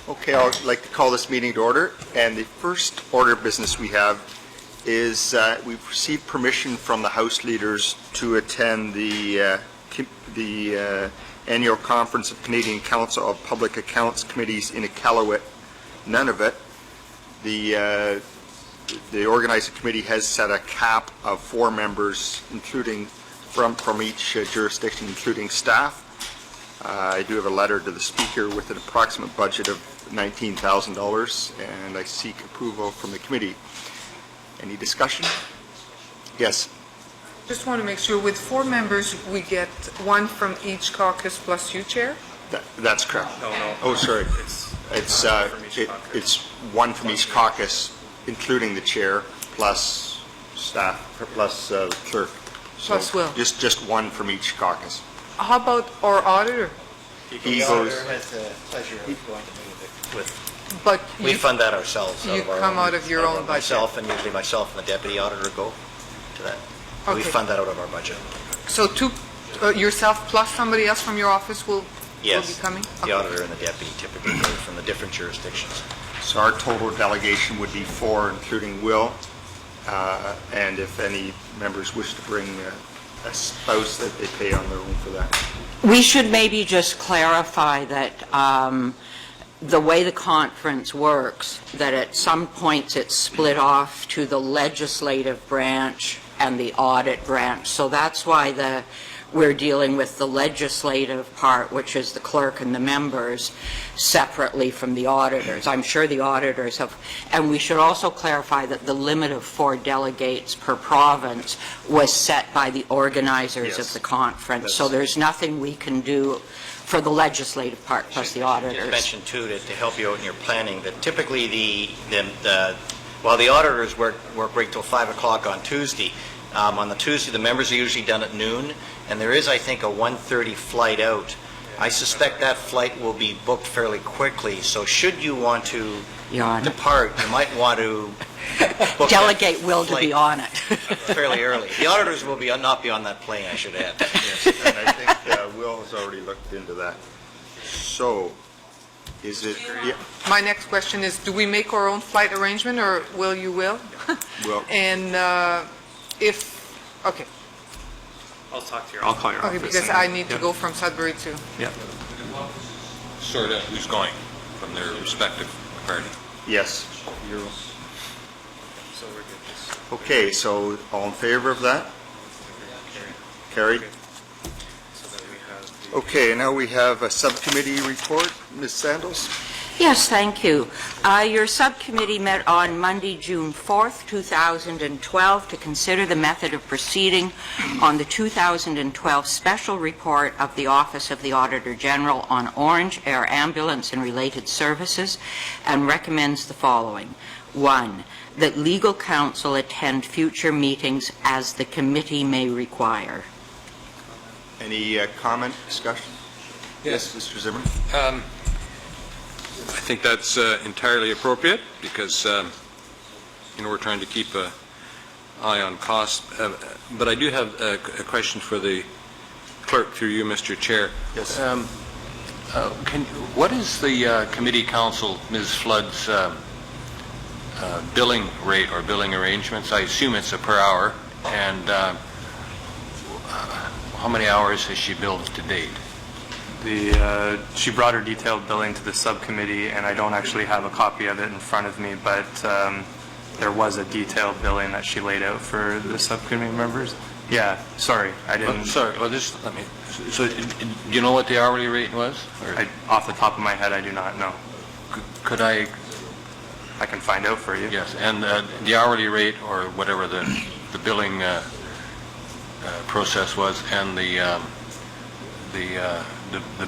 Okay, I'd like to call this meeting to order, and the first order of business we have is we've received permission from the House leaders to attend the annual conference of Canadian Council of Public Accounts Committees in Iqaluit, Nunavut. The organizing committee has set a cap of 4 members, including from each jurisdiction, including staff. I do have a letter to the Speaker with an approximate budget of $19,000, and I seek approval from the committee. Any discussion? Yes. Just want to make sure, with 4 members, we get 1 from each caucus plus you, Chair? That's correct. No. Oh, sorry. It's 1 from each caucus, including the chair, plus staff, plus clerk. Plus Will. Just 1 from each caucus. How about our auditor? He The goes. auditor has the pleasure of going to meet with. But We you, fund that ourselves. you come out of your own budget. Myself, and usually myself and the deputy auditor go to that. We Okay. fund that out of our budget. so 2, yourself plus somebody else from your office will be Yes. coming? The auditor and the deputy typically go from the different jurisdictions. So our total delegation would be 4, including Will, and if any members wish to bring a spouse, that they pay on their own for that. We should maybe just clarify that the way the conference works, that at some points it's split off to the legislative branch and the audit branch. So that's why we're dealing with the legislative part, which is the clerk and the members, separately from the auditors. I'm sure the auditors have, and we should also clarify that the limit of 4 delegates per province was set by the organizers Yes. of the conference. So there's nothing we can do for the legislative part plus the Just auditors. mention too, to help you out in your planning, that typically while the auditors work right till 5 o'clock on Tuesday, on the Tuesday, the members are usually done at noon, and there is, I think, a 1:30 flight out. I suspect that flight will be booked fairly quickly, so should you want to depart, you might want to book Delegate that Will to be flight on it. fairly early. The auditors will not be on that plane, I should add. Yes, and I think Will has already looked into that. So, is it, yeah, My next question is, do we make our own flight arrangement, or will you will? Will, And okay, I'll talk to your, I'll call your office. because and- I need to yeah. go from Sudbury to, Yeah. Sort of who's going from their respective party. yes. You're, So we're good. Just okay, so all in favor of that? Carried? so that we have the Okay, now we have a subcommittee report. Ms. Sandals? Yes, thank you. Your subcommittee met on Monday, June 4th, 2012, to consider the method of proceeding on the 2012 special report of the Office of the Auditor General on Ornge, air ambulance, and related services, and recommends the following. 1, that legal counsel attend future meetings as the committee may require. Any comment, discussion? Yes, Mr. Zimmerman? I think that's entirely appropriate because, we're trying to keep an eye on costs. But I do have a question for the clerk through you, Mr. Chair. Yes. What is the committee council, Ms. Flood's billing rate or billing arrangements? I assume it's a per hour. And how many hours has she billed to date? she brought her detailed billing to the subcommittee, and I don't actually have a copy of it in front of me, but there was a detailed billing that she laid out for the subcommittee members. Yeah, sorry, I didn't. Sorry, well, just let me. So, do you know what the hourly rate was? Or Off the top of my head, I do not know. could I? I can find out for you. Yes, and the hourly rate or whatever the billing process was, and the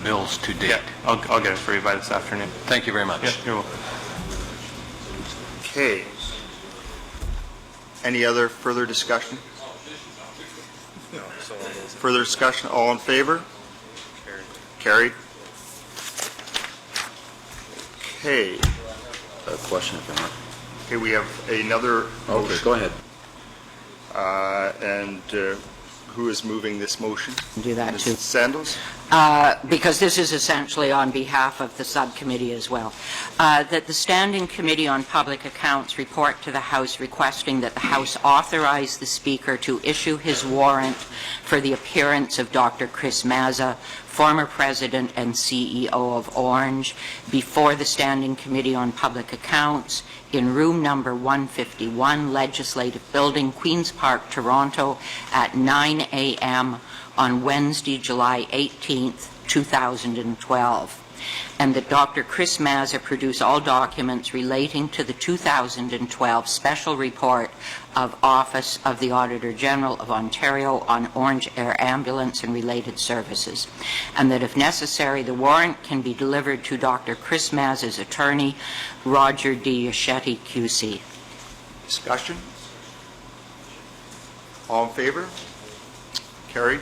bills to date. Yeah, I'll get it for you by this afternoon. Thank you very much. Yeah, you're welcome. Okay. Any other further discussion? No, so all those Further discussion, all in favor? carried. Carried. Okay. A question if I might. Okay, we have another Okay, motion. go ahead. And Who is moving this motion? Do that too. Mrs. Sandals? Because this is essentially on behalf of the subcommittee as well, that the Standing Committee on Public Accounts report to the House requesting that the House authorize the Speaker to issue his warrant for the appearance of Dr. Chris Mazza, former President and CEO of Ornge, before the Standing Committee on Public Accounts in room number 151, Legislative Building, Queen's Park, Toronto, at 9 a.m. on Wednesday, July 18th, 2012, and that Dr. Chris Mazza produce all documents relating to the 2012 Special Report of Office of the Auditor General of Ontario on Ornge Air Ambulance and related services, and that if necessary, the warrant can be delivered to Dr. Chris Mazza's attorney, Roger D. Yeschetti, QC. Discussion? All in favor? Carried.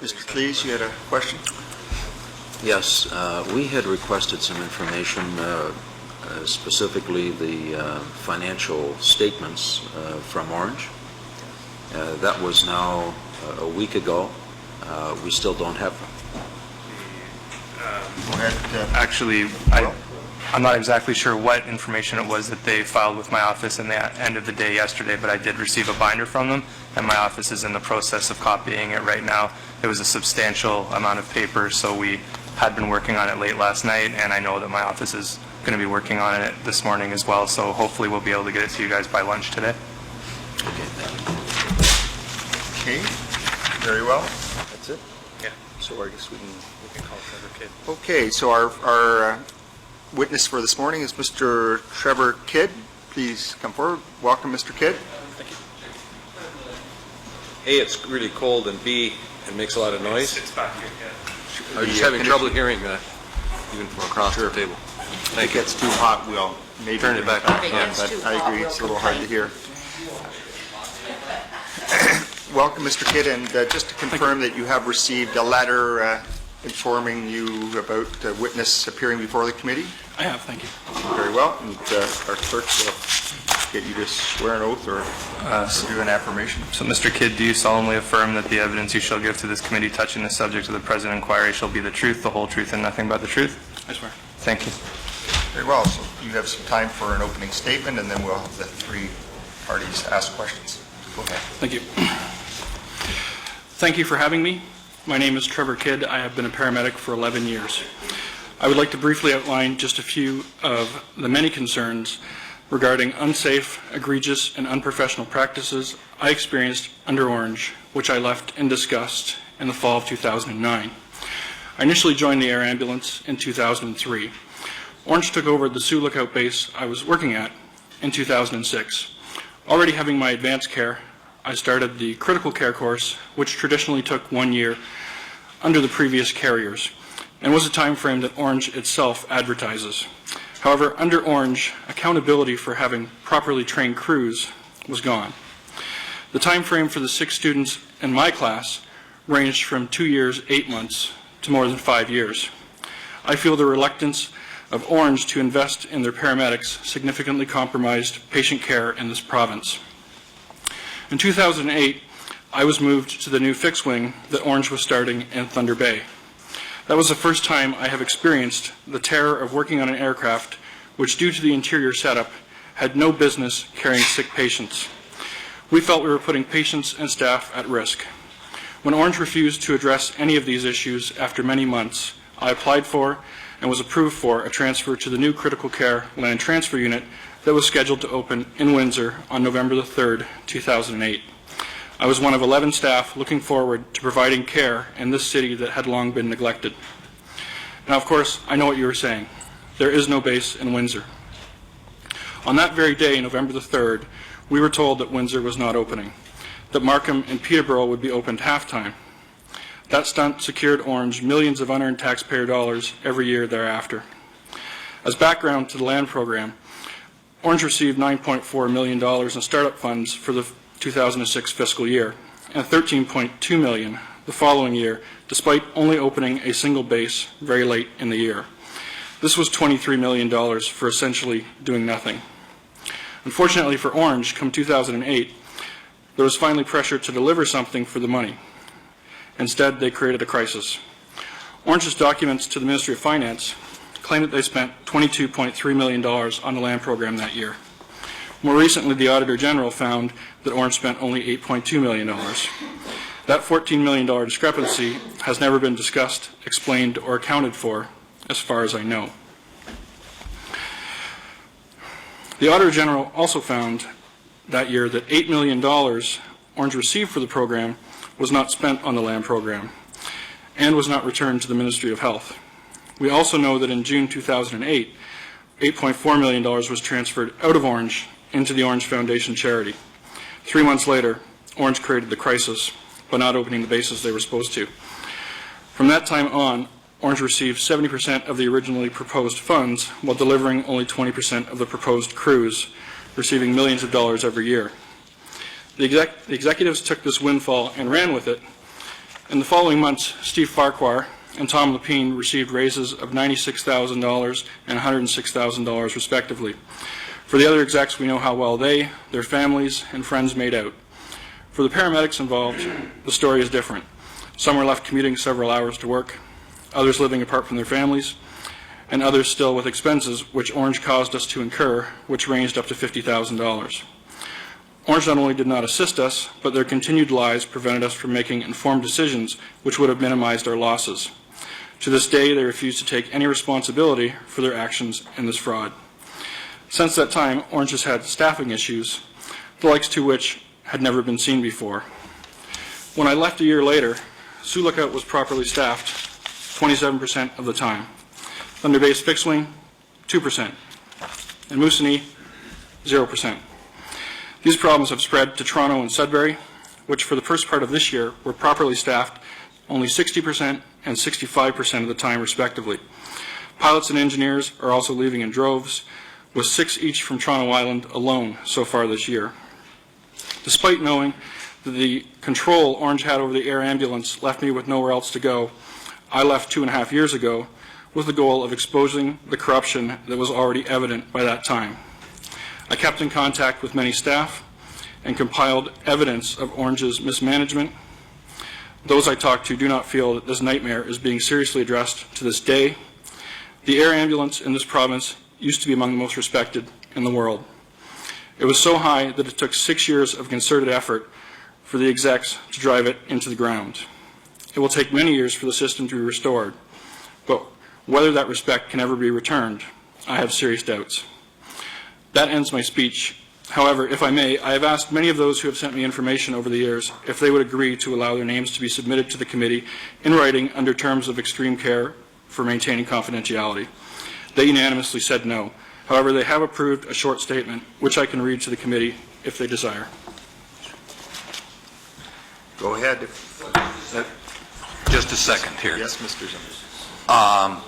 Mr. Cleese, you had a question? Yes, we had requested some information, specifically the financial statements from Ornge. That was now a week ago. We still don't have them. Go ahead. Actually, I'm not exactly sure what information it was that they filed with my office in the end of the day yesterday, but I did receive a binder from them, and my office is in the process of copying it right now. It was a substantial amount of paper, so we had been working on it late last night, and I know that my office is going to be working on it this morning as well, so hopefully we'll be able to get it to you guys by lunch today. Okay, thank you. Okay, very well. That's it? Yeah. So I guess we can call Trevor Kidd. Okay, so our witness for this morning is Mr. Trevor Kidd. Please come forward. Welcome, Mr. Kidd. A, it's really cold, and B, it makes a lot of noise. It's back here, yeah. I was just having trouble hearing even from across the table. If it gets too hot, we'll maybe Turn it back. If it Yeah, gets but too I hot, agree, we'll it's a little hard to hear. Welcome, Mr. Kidd, and just to confirm that you have received a letter informing you about a witness appearing before the committee? I have, thank you. Very well, and our clerk will get you to swear an oath or do an affirmation. So, Mr. Kidd, do you solemnly affirm that the evidence you shall give to this committee touching the subject of the present inquiry shall be the truth, the whole truth, and nothing but the truth? I swear. Thank you. Very well, so you have some time for an opening statement, and then we'll have the three parties ask questions. Go ahead. Thank you. Thank you for having me. My name is Trevor Kidd. I have been a paramedic for 11 years. I would like to briefly outline just a few of the many concerns regarding unsafe, egregious, and unprofessional practices I experienced under Ornge, which I left in disgust in the fall of 2009. I initially joined the air ambulance in 2003. Ornge took over the Sioux Lookout base I was working at in 2006. Already having my advanced care, I started the critical care course, which traditionally took 1 year under the previous carriers, and was a time frame that Ornge itself advertises. However, under Ornge, accountability for having properly trained crews was gone. The time frame for the 6 students in my class ranged from 2 years, 8 months to more than 5 years. I feel the reluctance of Ornge to invest in their paramedics significantly compromised patient care in this province. In 2008, I was moved to the new fixed wing that Ornge was starting in Thunder Bay. That was the first time I have experienced the terror of working on an aircraft which, due to the interior setup, had no business carrying sick patients. We felt we were putting patients and staff at risk. When Ornge refused to address any of these issues after many months, I applied for and was approved for a transfer to the new critical care land transfer unit that was scheduled to open in Windsor on November the 3rd, 2008. I was one of 11 staff looking forward to providing care in this city that had long been neglected. Now, of course, I know what you were saying. There is no base in Windsor. On that very day, November the 3rd, we were told that Windsor was not opening, that Markham and Peterborough would be opened half-time. That stunt secured Ornge millions of unearned taxpayer dollars every year thereafter. As background to the land program, Ornge received $9.4 million in startup funds for the 2006 fiscal year, and $13.2 million the following year, despite only opening a single base very late in the year. This was $23 million for essentially doing nothing. Unfortunately for Ornge, come 2008, there was finally pressure to deliver something for the money. Instead, they created a crisis. Ornge's documents to the Ministry of Finance claim that they spent $22.3 million on the land program that year. More recently, the Auditor General found that Ornge spent only $8.2 million. That $14 million discrepancy has never been discussed, explained, or accounted for, as far as I know. The Auditor General also found that year that $8 million Ornge received for the program was not spent on the land program and was not returned to the Ministry of Health. We also know that in June 2008, $8.4 million was transferred out of Ornge into the Ornge Foundation charity. 3 months later, Ornge created the crisis by not opening the bases they were supposed to. From that time on, Ornge received 70% of the originally proposed funds while delivering only 20% of the proposed crews, receiving millions of dollars every year. The executives took this windfall and ran with it. In the following months, Steve Farquhar and Tom Lepine received raises of $96,000 and $106,000 respectively. For the other execs, we know how well they, their families, and friends made out. For the paramedics involved, the story is different. Some were left commuting several hours to work, others living apart from their families, and others still with expenses which Ornge caused us to incur, which ranged up to $50,000. Ornge not only did not assist us, but their continued lies prevented us from making informed decisions which would have minimized our losses. To this day, they refuse to take any responsibility for their actions in this fraud. Since that time, Ornge has had staffing issues, the likes to which had never been seen before. When I left a year later, Sioux Lookout was properly staffed 27% of the time. Thunder Bay's fixed wing, 2%. And Moosonee, 0%. These problems have spread to Toronto and Sudbury, which for the first part of this year were properly staffed only 60% and 65% of the time respectively. Pilots and engineers are also leaving in droves, with 6 each from Toronto Island alone so far this year. Despite knowing that the control Ornge had over the air ambulance left me with nowhere else to go, I left 2.5 years ago with the goal of exposing the corruption that was already evident by that time. I kept in contact with many staff and compiled evidence of Ornge's mismanagement. Those I talked to do not feel that this nightmare is being seriously addressed to this day. The air ambulance in this province used to be among the most respected in the world. It was so high that it took 6 years of concerted effort for the execs to drive it into the ground. It will take many years for the system to be restored, but whether that respect can ever be returned, I have serious doubts. That ends my speech. However, if I may, I have asked many of those who have sent me information over the years if they would agree to allow their names to be submitted to the committee in writing under terms of extreme care for maintaining confidentiality. They unanimously said no. However, they have approved a short statement, which I can read to the committee if they desire. Go ahead. Just a second here. Yes, Mr. Zimmer.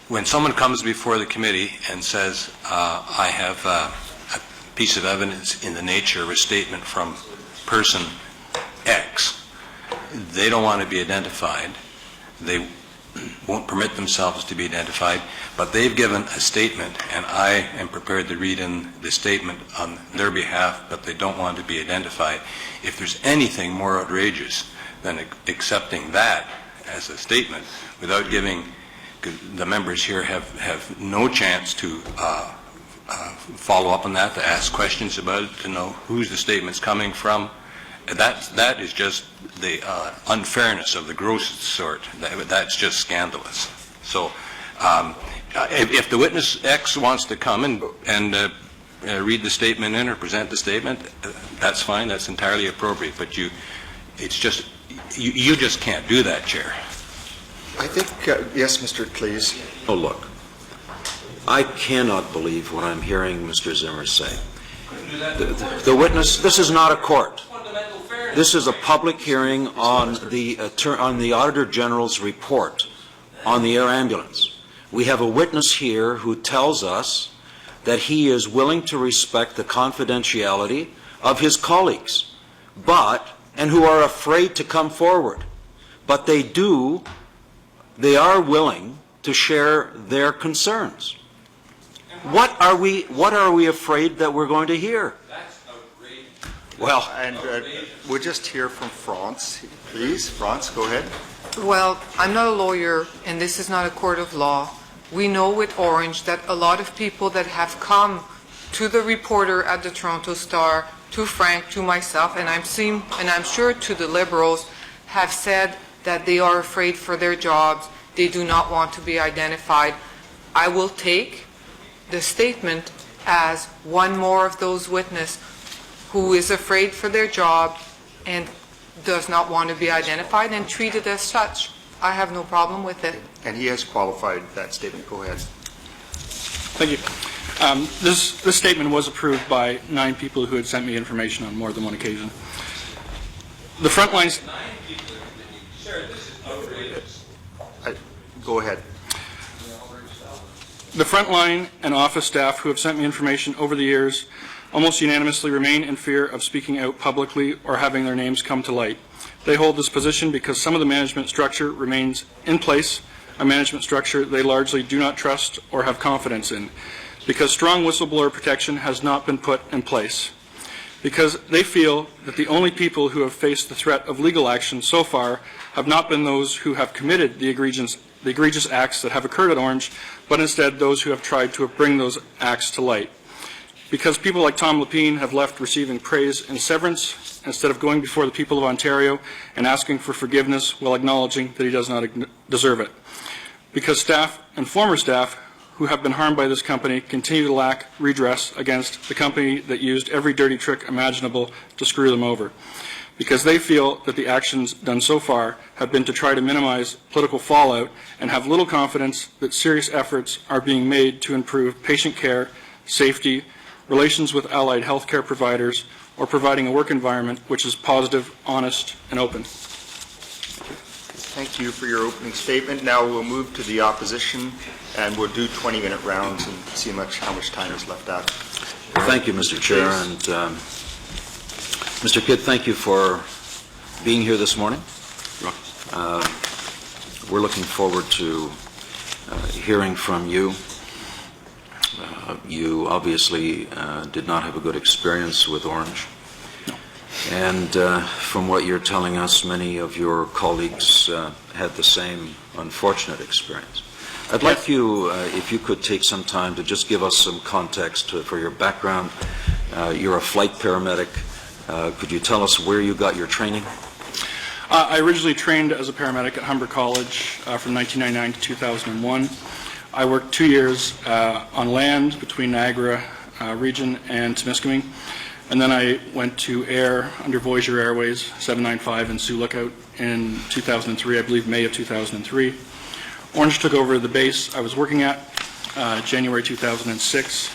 When someone comes before the committee and says, I have a piece of evidence in the nature of a statement from person X, they don't want to be identified. They won't permit themselves to be identified, but they've given a statement, and I am prepared to read in the statement on their behalf, but they don't want to be identified. If there's anything more outrageous than accepting that as a statement without giving the members here have no chance to follow up on that, to ask questions about it, to know who's the statement's coming from. That is just the unfairness of the grossest sort. That's just scandalous. So if the witness X wants to come and read the statement in or present the statement, that's fine. That's entirely appropriate. But you just can't do that, Chair. I think, yes, Mr. Cleese. Oh, look, I cannot believe what I'm hearing Mr. Zimmer say. The witness, this is not a court. This is a public hearing on the Auditor General's report on the air ambulance. We have a witness here who tells us that he is willing to respect the confidentiality of his colleagues, and who are afraid to come forward. But they are willing to share their concerns. What are we afraid that we're going to hear? That's outrageous. Well, and we'll just hear from France, please. France, go ahead. Well, I'm not a lawyer, and this is not a court of law. We know with Ornge that a lot of people that have come to the reporter at the Toronto Star, to Frank, to myself, and I'm sure to the Liberals, have said that they are afraid for their jobs. They do not want to be identified. I will take the statement as one more of those witnesses who is afraid for their job and does not want to be identified and treat it as such. I have no problem with it. And he has qualified that statement. Go ahead. Thank you. This statement was approved by 9 people who had sent me information on more than one occasion. The front lines... Go ahead. The frontline and office staff who have sent me information over the years almost unanimously remain in fear of speaking out publicly or having their names come to light. They hold this position because some of the management structure remains in place, a management structure they largely do not trust or have confidence in, because strong whistleblower protection has not been put in place, because they feel that the only people who have faced the threat of legal action so far have not been those who have committed the egregious acts that have occurred at Ornge, but instead those who have tried to bring those acts to light. Because people like Tom Lepine have left receiving praise and severance instead of going before the people of Ontario and asking for forgiveness while acknowledging that he does not deserve it. Because staff and former staff who have been harmed by this company continue to lack redress against the company that used every dirty trick imaginable to screw them over. Because they feel that the actions done so far have been to try to minimize political fallout and have little confidence that serious efforts are being made to improve patient care, safety, relations with allied healthcare providers, or providing a work environment which is positive, honest, and open. Thank you for your opening statement. Now we'll move to the opposition, and we'll do 20-minute rounds and see how much time is left out. Thank you, Mr. Chair. And Mr. Kidd, thank you for being here this morning. We're looking forward to hearing from you. You obviously did not have a good experience with Ornge. No. And from what you're telling us, many of your colleagues had the same unfortunate experience. I'd like you, if you could take some time to just give us some context for your background. You're a flight paramedic. Could you tell us where you got your training? I originally trained as a paramedic at Humber College from 1999 to 2001. I worked 2 years on land between Niagara region and Temiskaming, and then I went to air under Voyager Airways 795 in Sioux Lookout in 2003, I believe May of 2003. Ornge took over the base I was working at January 2006.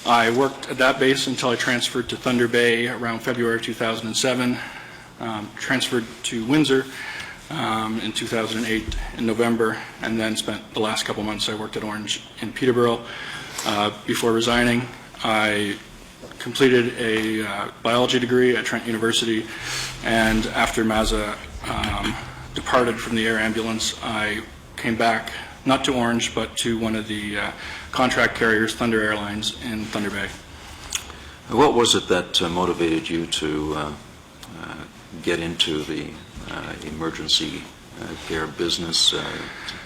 I worked at that base until I transferred to Thunder Bay around February 2007, transferred to Windsor in 2008 in November, and then spent the last couple months I worked at Ornge in Peterborough. Before resigning, I completed a biology degree at Trent University, and after Mazza departed from the air ambulance, I came back, not to Ornge, but to one of the contract carriers, Thunder Airlines, in Thunder Bay. What was it that motivated you to get into the emergency care business, to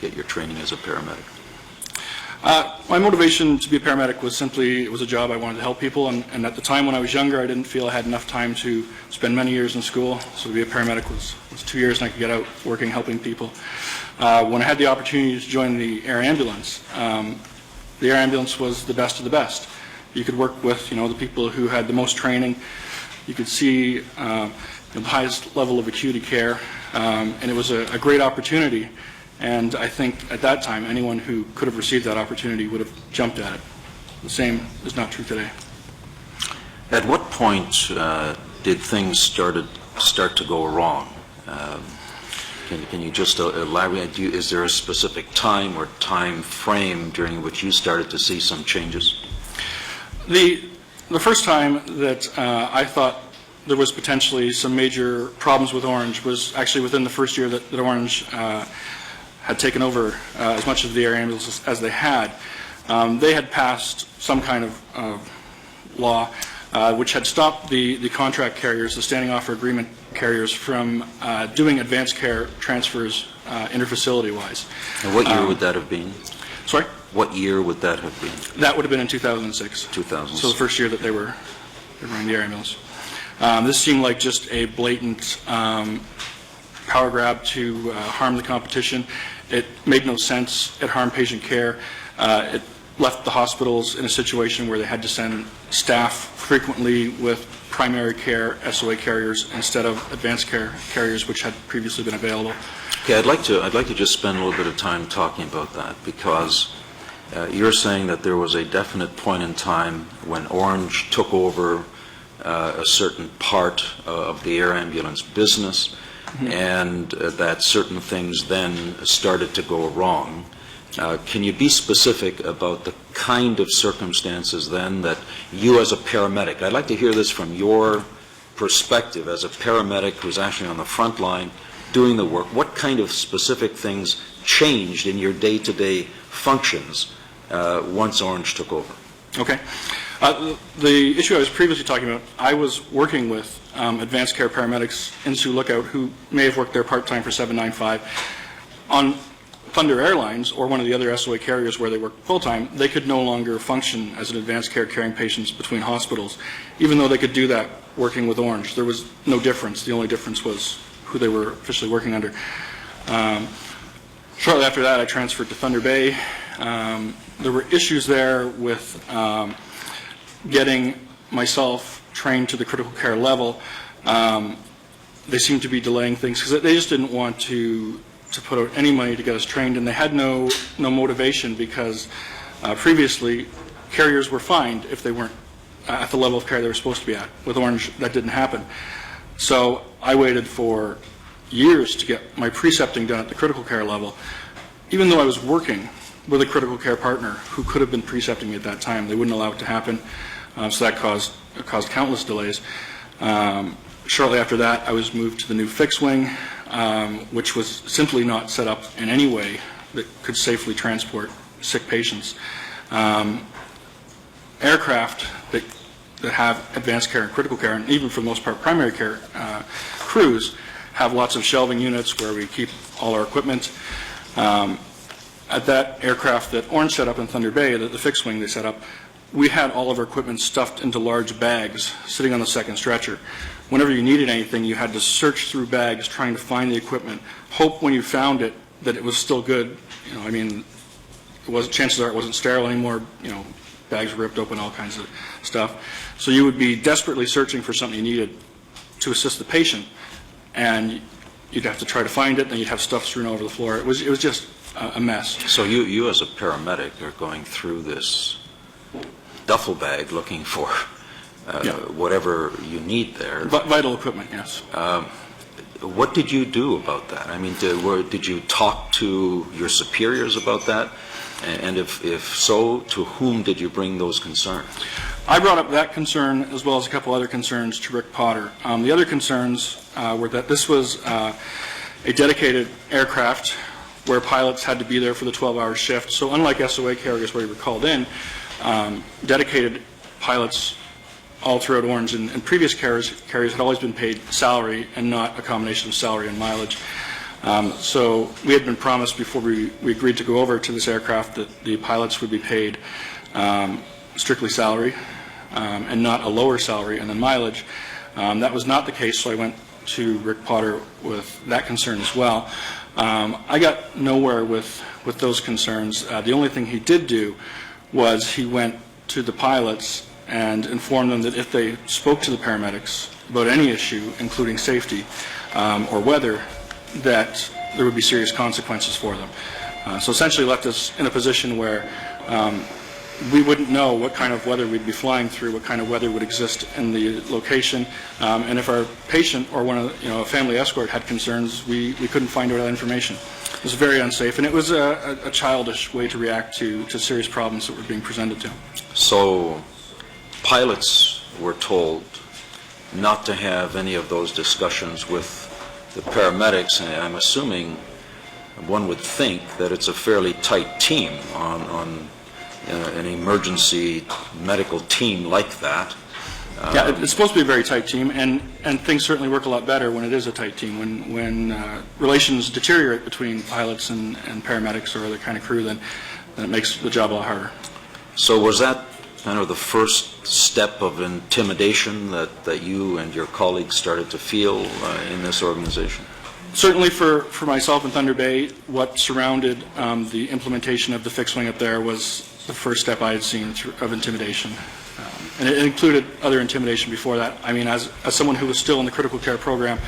get your training as a paramedic? My motivation to be a paramedic was simply, it was a job I wanted to help people, and at the time when I was younger, I didn't feel I had enough time to spend many years in school, so to be a paramedic was 2 years and I could get out working, helping people. When I had the opportunity to join the air ambulance was the best of the best. You could work with, the people who had the most training. You could see the highest level of acuity care, and it was a great opportunity. And I think at that time, anyone who could have received that opportunity would have jumped at it. The same is not true today. At what point did things start to go wrong? Can you just elaborate? Is there a specific time or time frame during which you started to see some changes? The first time that I thought there was potentially some major problems with Ornge was actually within the first year that Ornge had taken over as much of the air ambulances as they had. They had passed some kind of law which had stopped the contract carriers, the standing offer agreement carriers, from doing advanced care transfers interfacility-wise. And what year would that have been? Sorry? What year would that have been? That would have been in 2006. 2006. So the first year that they were running the air ambulance. This seemed like just a blatant power grab to harm the competition. It made no sense. It harmed patient care. It left the hospitals in a situation where they had to send staff frequently with primary care SOA carriers instead of advanced care carriers, which had previously been available. Okay, I'd like to just spend a little bit of time talking about that, because you're saying that there was a definite point in time when Ornge took over a certain part of the air ambulance business, and that certain things then started to go wrong. Can you be specific about the kind of circumstances then that you as a paramedic, I'd like to hear this from your perspective as a paramedic who's actually on the front line doing the work, what kind of specific things changed in your day-to-day functions once Ornge took over? Okay. The issue I was previously talking about, I was working with advanced care paramedics in Sioux Lookout who may have worked there part-time for 795. On Thunder Airlines or one of the other SOA carriers where they work full-time, they could no longer function as an advanced care carrying patients between hospitals, even though they could do that working with Ornge. There was no difference. The only difference was who they were officially working under. Shortly after that, I transferred to Thunder Bay. There were issues there with getting myself trained to the critical care level. They seemed to be delaying things because they just didn't want to put out any money to get us trained, and they had no motivation because previously carriers were fined if they weren't at the level of care they were supposed to be at. With Ornge, that didn't happen. So I waited for years to get my precepting done at the critical care level, even though I was working with a critical care partner who could have been precepting me at that time. They wouldn't allow it to happen, so that caused countless delays. Shortly after that, I was moved to the new fixed wing, which was simply not set up in any way that could safely transport sick patients. Aircraft that have advanced care and critical care, and even for the most part primary care crews, have lots of shelving units where we keep all our equipment. At that aircraft that Ornge set up in Thunder Bay, the fixed wing they set up, we had all of our equipment stuffed into large bags sitting on the second stretcher. Whenever you needed anything, you had to search through bags trying to find the equipment, hope when you found it that it was still good. Chances are it wasn't sterile anymore, bags were ripped open, all kinds of stuff. So you would be desperately searching for something you needed to assist the patient, and you'd have to try to find it, and you'd have stuff strewn over the floor. It was just a mess. So you as a paramedic are going through this duffel bag looking for whatever you need there. Vital equipment, yes. What did you do about that? I mean, did you talk to your superiors about that? And if so, to whom did you bring those concerns? I brought up that concern as well as a couple other concerns to Rick Potter. The other concerns were that this was a dedicated aircraft where pilots had to be there for the 12-hour shift. So unlike SOA carriers where you were called in, dedicated pilots all throughout Ornge and previous carriers had always been paid salary and not a combination of salary and mileage. So we had been promised before we agreed to go over to this aircraft that the pilots would be paid strictly salary and not a lower salary and then mileage. That was not the case, so I went to Rick Potter with that concern as well. I got nowhere with those concerns. The only thing he did do was he went to the pilots and informed them that if they spoke to the paramedics about any issue, including safety or weather, that there would be serious consequences for them. So essentially left us in a position where we wouldn't know what kind of weather we'd be flying through, what kind of weather would exist in the location, and if our patient or a family escort had concerns, we couldn't find out that information. It was very unsafe, and it was a childish way to react to serious problems that were being presented to. So pilots were told not to have any of those discussions with the paramedics, and I'm assuming one would think that it's a fairly tight team on an emergency medical team like that. Yeah, it's supposed to be a very tight team, and things certainly work a lot better when it is a tight team. When relations deteriorate between pilots and paramedics or other kind of crew, then it makes the job a lot harder. So was that kind of the first step of intimidation that you and your colleagues started to feel in this organization? Certainly for myself in Thunder Bay, what surrounded the implementation of the fixed wing up there was the first step I had seen of intimidation. And it included other intimidation before that. I mean, as someone who was still in the critical care program,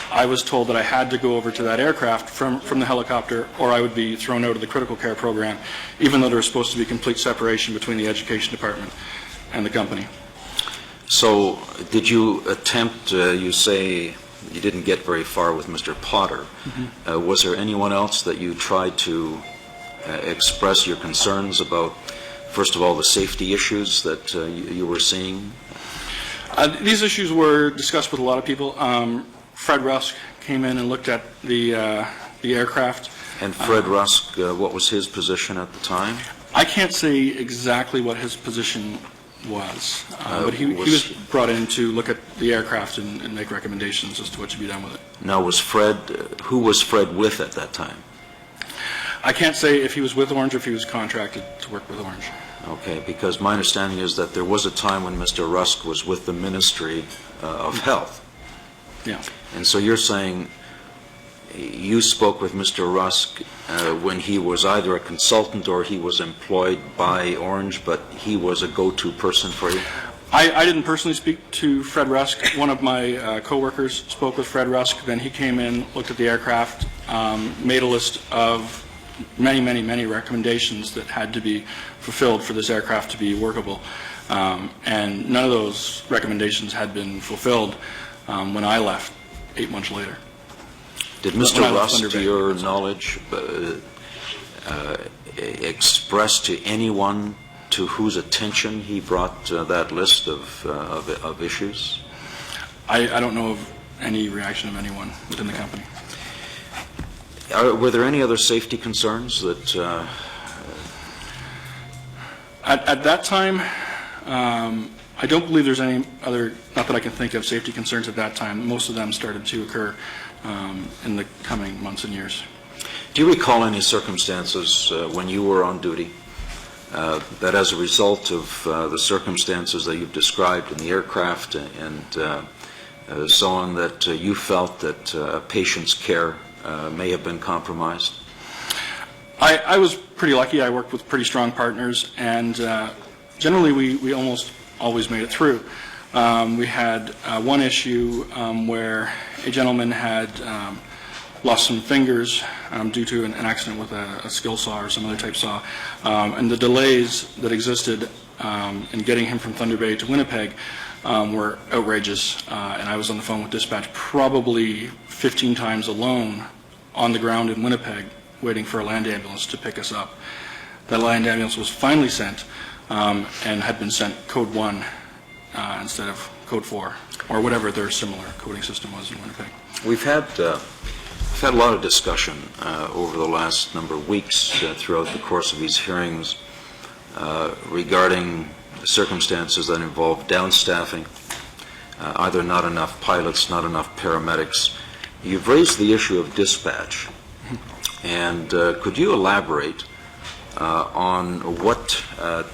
I was told that I had to go over to that aircraft from the helicopter, or I would be thrown out of the critical care program, even though there was supposed to be complete separation between the education department and the company. So did you attempt, you say you didn't get very far with Mr. Potter. Mm-hmm. Was there anyone else that you tried to express your concerns about, first of all, the safety issues that you were seeing? These issues were discussed with a lot of people. Fred Rusk came in and looked at the aircraft. And Fred Rusk, what was his position at the time? I can't say exactly what his position was, but he was brought in to look at the aircraft and make recommendations as to what should be done with it. Now, who was Fred with at that time? I can't say if he was with Ornge or if he was contracted to work with Ornge. Okay, because my understanding is that there was a time when Mr. Rusk was with the Ministry of Health. Yeah. And so you're saying you spoke with Mr. Rusk when he was either a consultant or he was employed by Ornge, but he was a go-to person for you? I didn't personally speak to Fred Rusk. One of my co-workers spoke with Fred Rusk. Then he came in, looked at the aircraft, made a list of many recommendations that had to be fulfilled for this aircraft to be workable. And none of those recommendations had been fulfilled when I left 8 months later. Did Mr. Rusk, to your knowledge, express to anyone to whose attention he brought that list of issues? I don't know of any reaction of anyone within the company. Were there any other safety concerns that... At that time, I don't believe there's any other, not that I can think of, safety concerns at that time. Most of them started to occur in the coming months and years. Do you recall any circumstances when you were on duty that as a result of the circumstances that you've described in the aircraft and so on, that you felt that a patient's care may have been compromised? I was pretty lucky. I worked with pretty strong partners, and generally we almost always made it through. We had one issue where a gentleman had lost some fingers due to an accident with a skill saw or some other type saw, and the delays that existed in getting him from Thunder Bay to Winnipeg were outrageous, and I was on the phone with dispatch probably 15 times alone on the ground in Winnipeg waiting for a land ambulance to pick us up. That land ambulance was finally sent and had been sent code 1 instead of code 4, or whatever their similar coding system was in Winnipeg. We've had a lot of discussion over the last number of weeks throughout the course of these hearings regarding circumstances that involve downstaffing, either not enough pilots, not enough paramedics. You've raised the issue of dispatch, and could you elaborate on what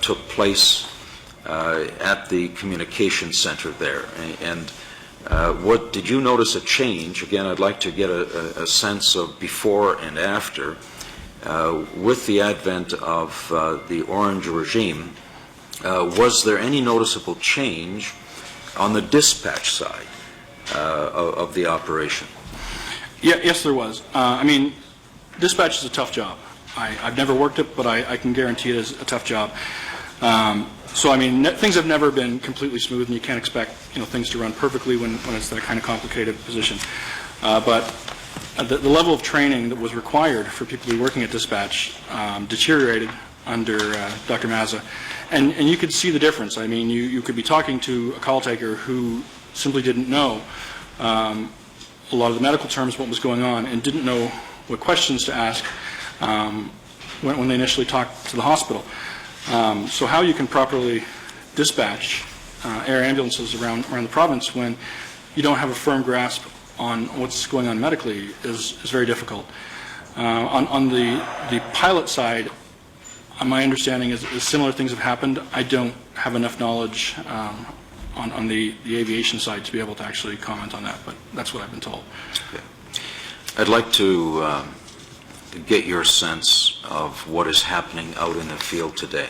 took place at the communication center there, and what did you notice a change? Again, I'd like to get a sense of before and after with the advent of the Ornge regime. Was there any noticeable change on the dispatch side of the operation? Yes, there was. I mean, dispatch is a tough job. I've never worked it, but I can guarantee it is a tough job. So, I mean, things have never been completely smooth, and you can't expect, things to run perfectly when it's that kind of complicated position. But the level of training that was required for people to be working at dispatch deteriorated under Dr. Mazza, and you could see the difference. I mean, you could be talking to a call taker who simply didn't know a lot of the medical terms, what was going on, and didn't know what questions to ask when they initially talked to the hospital. So how you can properly dispatch air ambulances around the province when you don't have a firm grasp on what's going on medically is very difficult. On the pilot side, my understanding is similar things have happened. I don't have enough knowledge on the aviation side to be able to actually comment on that, but that's what I've been told. Okay. I'd like to get your sense of what is happening out in the field today.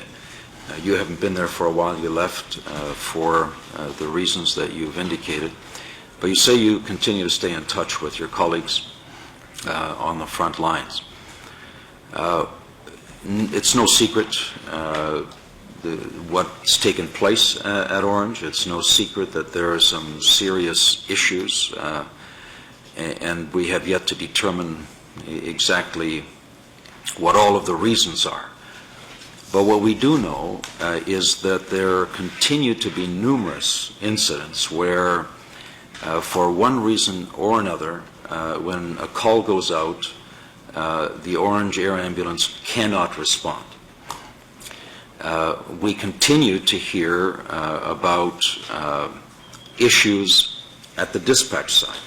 You haven't been there for a while. You left for the reasons that you've indicated. But you say you continue to stay in touch with your colleagues on the front lines. It's no secret what's taken place at Ornge. It's no secret that there are some serious issues, and we have yet to determine exactly what all of the reasons are. But what we do know is that there continue to be numerous incidents where, for one reason or another, when a call goes out, the Ornge Air Ambulance cannot respond. We continue to hear about issues at the dispatch side.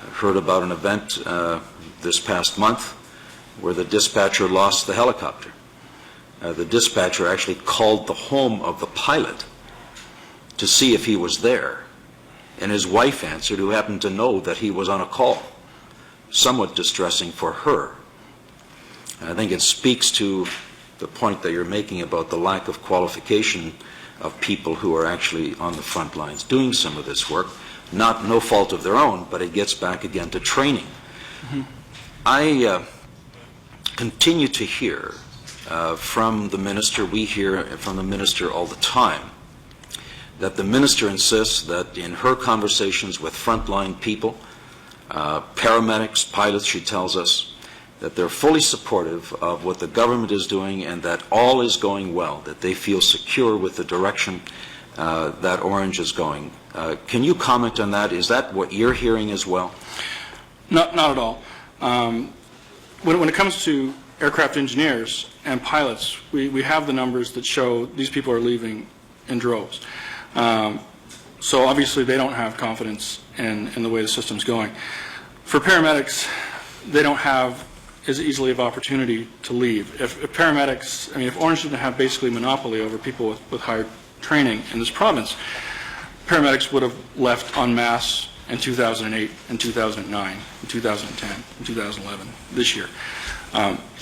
I've heard about an event this past month where the dispatcher lost the helicopter. The dispatcher actually called the home of the pilot to see if he was there, and his wife answered, who happened to know that he was on a call. Somewhat distressing for her. I think it speaks to the point that you're making about the lack of qualification of people who are actually on the front lines doing some of this work. No fault of their own, but it gets back again to training. Mm-hmm. I continue to hear from the minister, we hear from the minister all the time, that the minister insists that in her conversations with frontline people, paramedics, pilots, she tells us, that they're fully supportive of what the government is doing and that all is going well, that they feel secure with the direction that Ornge is going. Can you comment on that? Is that what you're hearing as well? Not at all. When it comes to aircraft engineers and pilots, we have the numbers that show these people are leaving in droves. So obviously they don't have confidence in the way the system's going. For paramedics, they don't have as easily of opportunity to leave. If paramedics, if Ornge didn't have basically monopoly over people with higher training in this province, paramedics would have left en masse in 2008, in 2009, in 2010, in 2011, this year.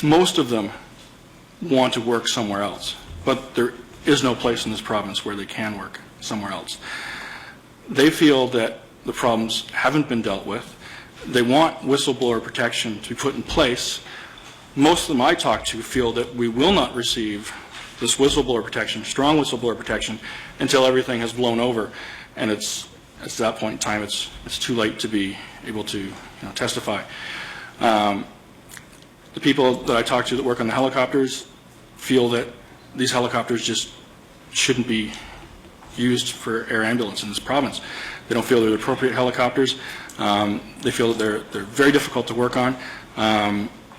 Most of them want to work somewhere else, but there is no place in this province where they can work somewhere else. They feel that the problems haven't been dealt with. They want whistleblower protection to be put in place. Most of them I talk to feel that we will not receive this whistleblower protection, strong whistleblower protection, until everything has blown over. And at that point in time, it's too late to be able to testify. The people that I talk to that work on the helicopters feel that these helicopters just shouldn't be used for air ambulance in this province. They don't feel they're the appropriate helicopters. They feel that they're very difficult to work on.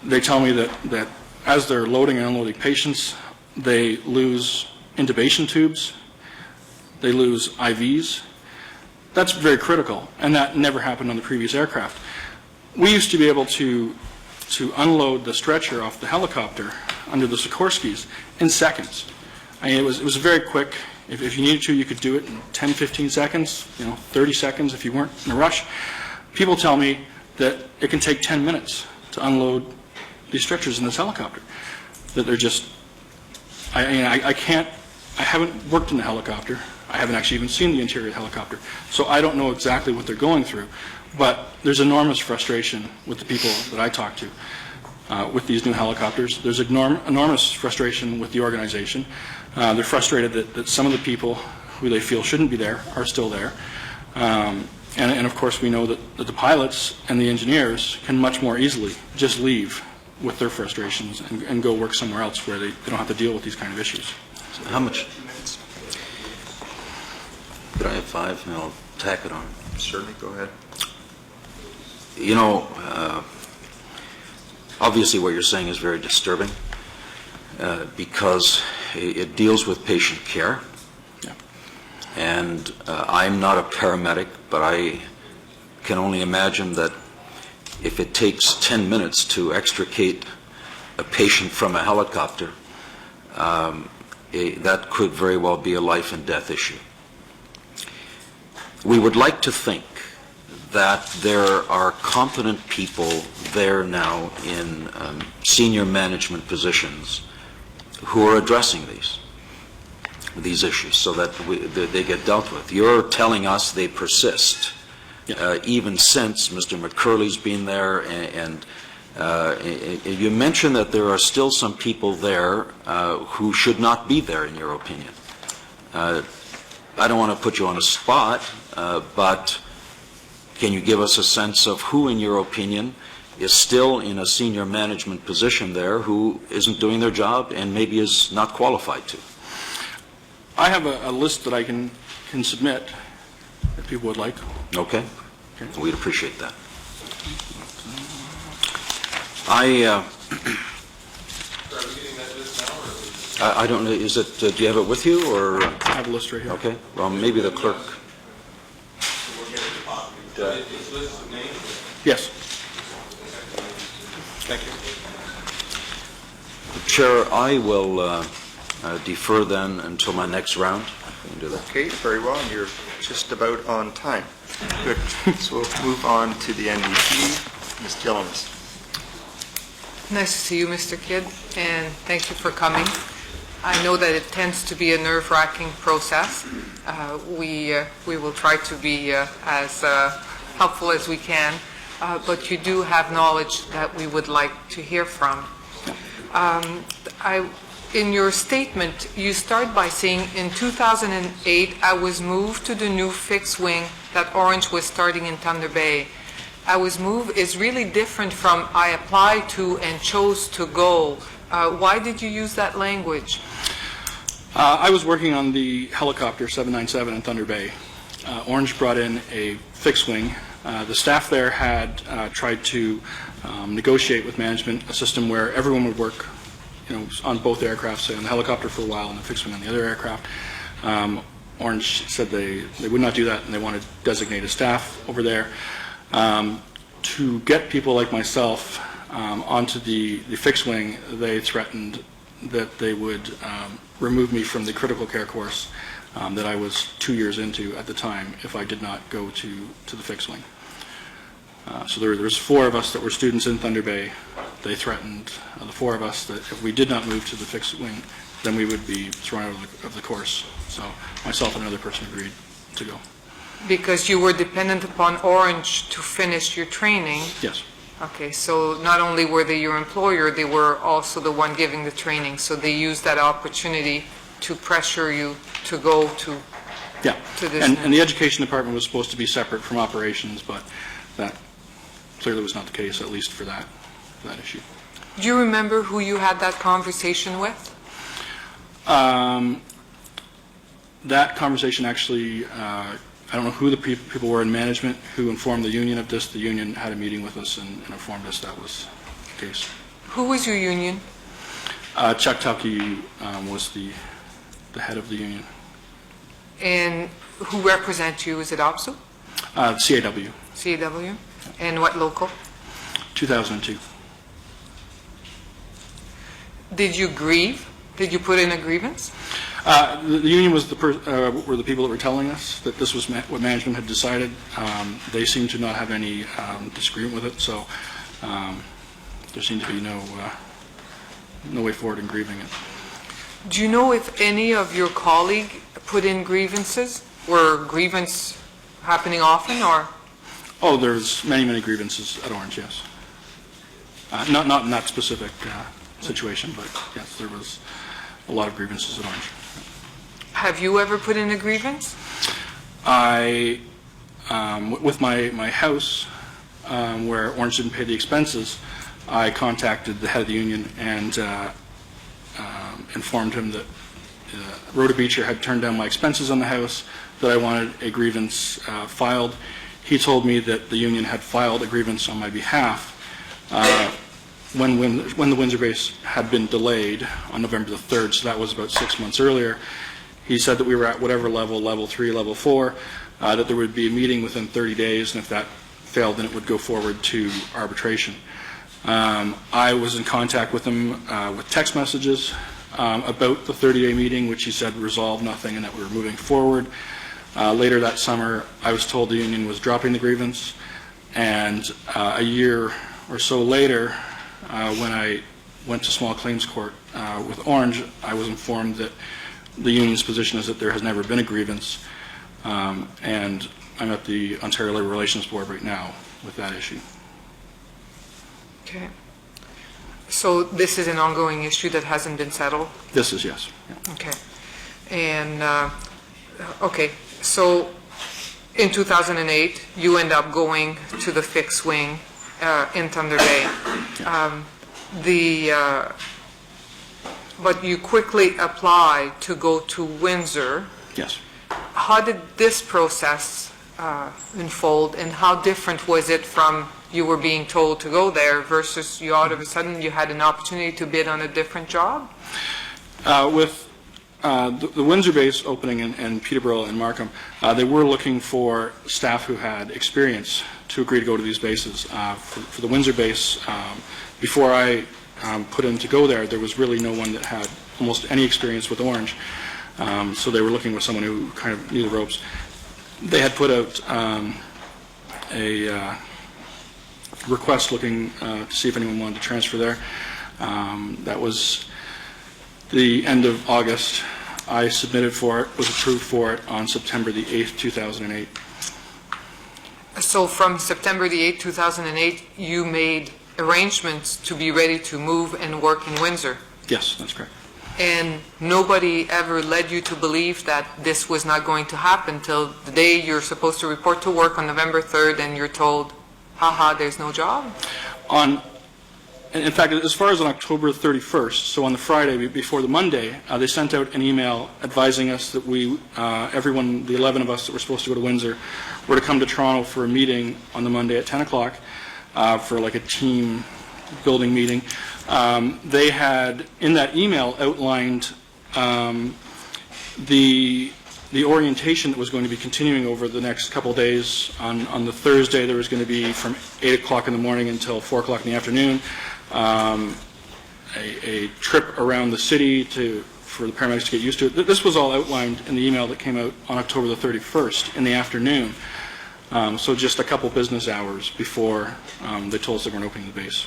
They tell me that as they're loading and unloading patients, they lose intubation tubes, they lose IVs. That's very critical, and that never happened on the previous aircraft. We used to be able to unload the stretcher off the helicopter under the Sikorsky's in seconds. It was very quick. If you needed to, you could do it in 10, 15 seconds, 30 seconds if you weren't in a rush. People tell me that it can take 10 minutes to unload these stretchers in this helicopter. That they're just, I haven't worked in the helicopter. I haven't actually even seen the interior of the helicopter. So I don't know exactly what they're going through. But there's enormous frustration with the people that I talk to with these new helicopters. There's enormous frustration with the organization. They're frustrated that some of the people who they feel shouldn't be there are still there. And of course we know that the pilots and the engineers can much more easily just leave with their frustrations and go work somewhere else where they don't have to deal with these kind of issues. So how much? Could I have 5 and I'll tack it on? Certainly, go ahead. Obviously what you're saying is very disturbing because it deals with patient care. Yeah. And I'm not a paramedic, but I can only imagine that if it takes 10 minutes to extricate a patient from a helicopter, that could very well be a life and death issue. We would like to think that there are competent people there now in senior management positions who are addressing these issues so that they get dealt with. You're telling us they persist, even since Mr. McCurley's been there, and you mentioned that there are still some people there who should not be there, in your opinion. I don't want to put you on a spot, but can you give us a sense of who, in your opinion, is still in a senior management position there who isn't doing their job and maybe is not qualified to? I have a list that I can submit if people would like. Okay. We'd appreciate that. I don't know, is it, do you have it with you, or? I have a list right here. Okay, well, maybe the clerk. Yes. Thank you. Chair, I will defer then until my next round. We can do that. Okay, very well, and you're just about on time. Good. So we'll move on to the NDP. Ms. Gilliams. Nice to see you, Mr. Kidd, and thank you for coming. I know that it tends to be a nerve-wracking process. We will try to be as helpful as we can, but you do have knowledge that we would like to hear from. In your statement, you start by saying, in 2008, I was moved to the new fixed wing that Ornge was starting in Thunder Bay. I was moved is really different from I applied to and chose to go. Why did you use that language? I was working on the helicopter 797 in Thunder Bay. Ornge brought in a fixed wing. The staff there had tried to negotiate with management a system where everyone would work, on both aircraft, say on the helicopter for a while and the fixed wing on the other aircraft. Ornge said they would not do that, and they wanted to designate a staff over there. To get people like myself onto the fixed wing, they threatened that they would remove me from the critical care course that I was 2 years into at the time if I did not go to the fixed wing. So there was 4 of us that were students in Thunder Bay. They threatened the 4 of us that if we did not move to the fixed wing, then we would be thrown out of the course. So myself and another person agreed to go. Because you were dependent upon Ornge to finish your training. Yes. Okay, so not only were they your employer, they were also the one giving the training. So they used that opportunity to pressure you to go to this. And the education department was supposed to be separate from operations, but that clearly was not the case, at least for that issue. Do you remember who you had that conversation with? That conversation actually, I don't know who the people were in management who informed the union of this. The union had a meeting with us and informed us that was the case. Who was your union? Chuck Tuckey was the head of the union. And who represents you? Is it OPSU? CAW. CAW? And what local? 2002. Did you grieve? Did you put in a grievance? The union was were the people that were telling us that this was what management had decided. They seemed to not have any disagreement with it, so there seemed to be no way forward in grieving it. Do you know if any of your colleagues put in grievances? Were grievances happening often, or? Oh, there's many grievances at Ornge, yes. Not in that specific situation, but yes, there was a lot of grievances at Ornge. Have you ever put in a grievance? With my house, where Ornge didn't pay the expenses, I contacted the head of the union and informed him that Rhoda Beecher had turned down my expenses on the house, that I wanted a grievance filed. He told me that the union had filed a grievance on my behalf when the Windsor base had been delayed on November the 3rd, so that was about 6 months earlier. He said that we were at whatever level, level 3, level 4, that there would be a meeting within 30 days, and if that failed, then it would go forward to arbitration. I was in contact with him with text messages about the 30-day meeting, which he said resolved nothing and that we were moving forward. Later that summer, I was told the union was dropping the grievance, and a year or so later, when I went to small claims court with Ornge, I was informed that the union's position is that there has never been a grievance, and I'm at the Ontario Labour Relations Board right now with that issue. Okay. So this is an ongoing issue that hasn't been settled? This is yes. Yeah. Okay. And, okay, so in 2008, you end up going to the fixed wing in Thunder Bay. But you quickly apply to go to Windsor. Yes. How did this process unfold, and how different was it from you were being told to go there versus you all of a sudden you had an opportunity to bid on a different job? With the Windsor base opening in Peterborough and Markham, they were looking for staff who had experience to agree to go to these bases. For the Windsor base, before I put in to go there, there was really no one that had almost any experience with Ornge. So they were looking with someone who kind of knew the ropes. They had put out a request looking to see if anyone wanted to transfer there. That was the end of August. I submitted for it, was approved for it on September the 8th, 2008. So from September the 8th, 2008, you made arrangements to be ready to move and work in Windsor? Yes, that's correct. And nobody ever led you to believe that this was not going to happen till the day you're supposed to report to work on November 3rd and you're told, haha, there's no job? In fact, as far as on October 31st, so on the Friday before the Monday, they sent out an email advising us that we, everyone, the 11 of us that were supposed to go to Windsor, were to come to Toronto for a meeting on the Monday at 10 o'clock for like a team building meeting. They had, in that email, outlined the orientation that was going to be continuing over the next couple of days. On the Thursday, there was going to be from 8 o'clock in the morning until 4 o'clock in the afternoon, a trip around the city for the paramedics to get used to it. This was all outlined in the email that came out on October the 31st in the afternoon. So just a couple business hours before they told us they weren't opening the base.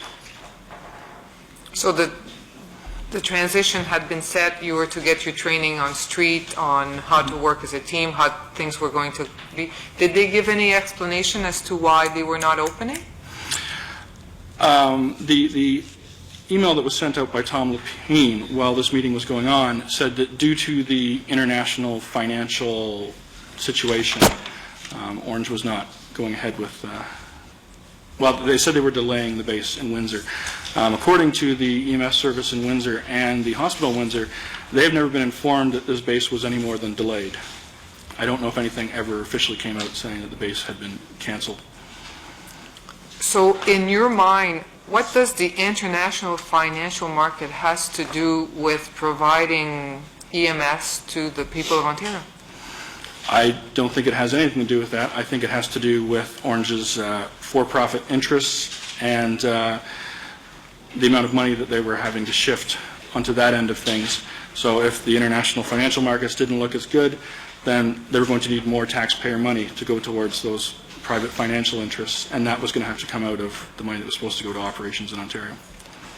So the transition had been set, you were to get your training on street, on how to work as a team, how things were going to be. Did they give any explanation as to why they were not opening? The email that was sent out by Tom Lepine while this meeting was going on said that due to the international financial situation, Ornge was not going ahead with, well, they said they were delaying the base in Windsor. According to the EMS service in Windsor and the hospital in Windsor, they have never been informed that this base was any more than delayed. I don't know if anything ever officially came out saying that the base had been canceled. So in your mind, what does the international financial market has to do with providing EMS to the people of Ontario? I don't think it has anything to do with that. I think it has to do with Ornge's for-profit interests and the amount of money that they were having to shift onto that end of things. So if the international financial markets didn't look as good, then they were going to need more taxpayer money to go towards those private financial interests, and that was going to have to come out of the money that was supposed to go to operations in Ontario.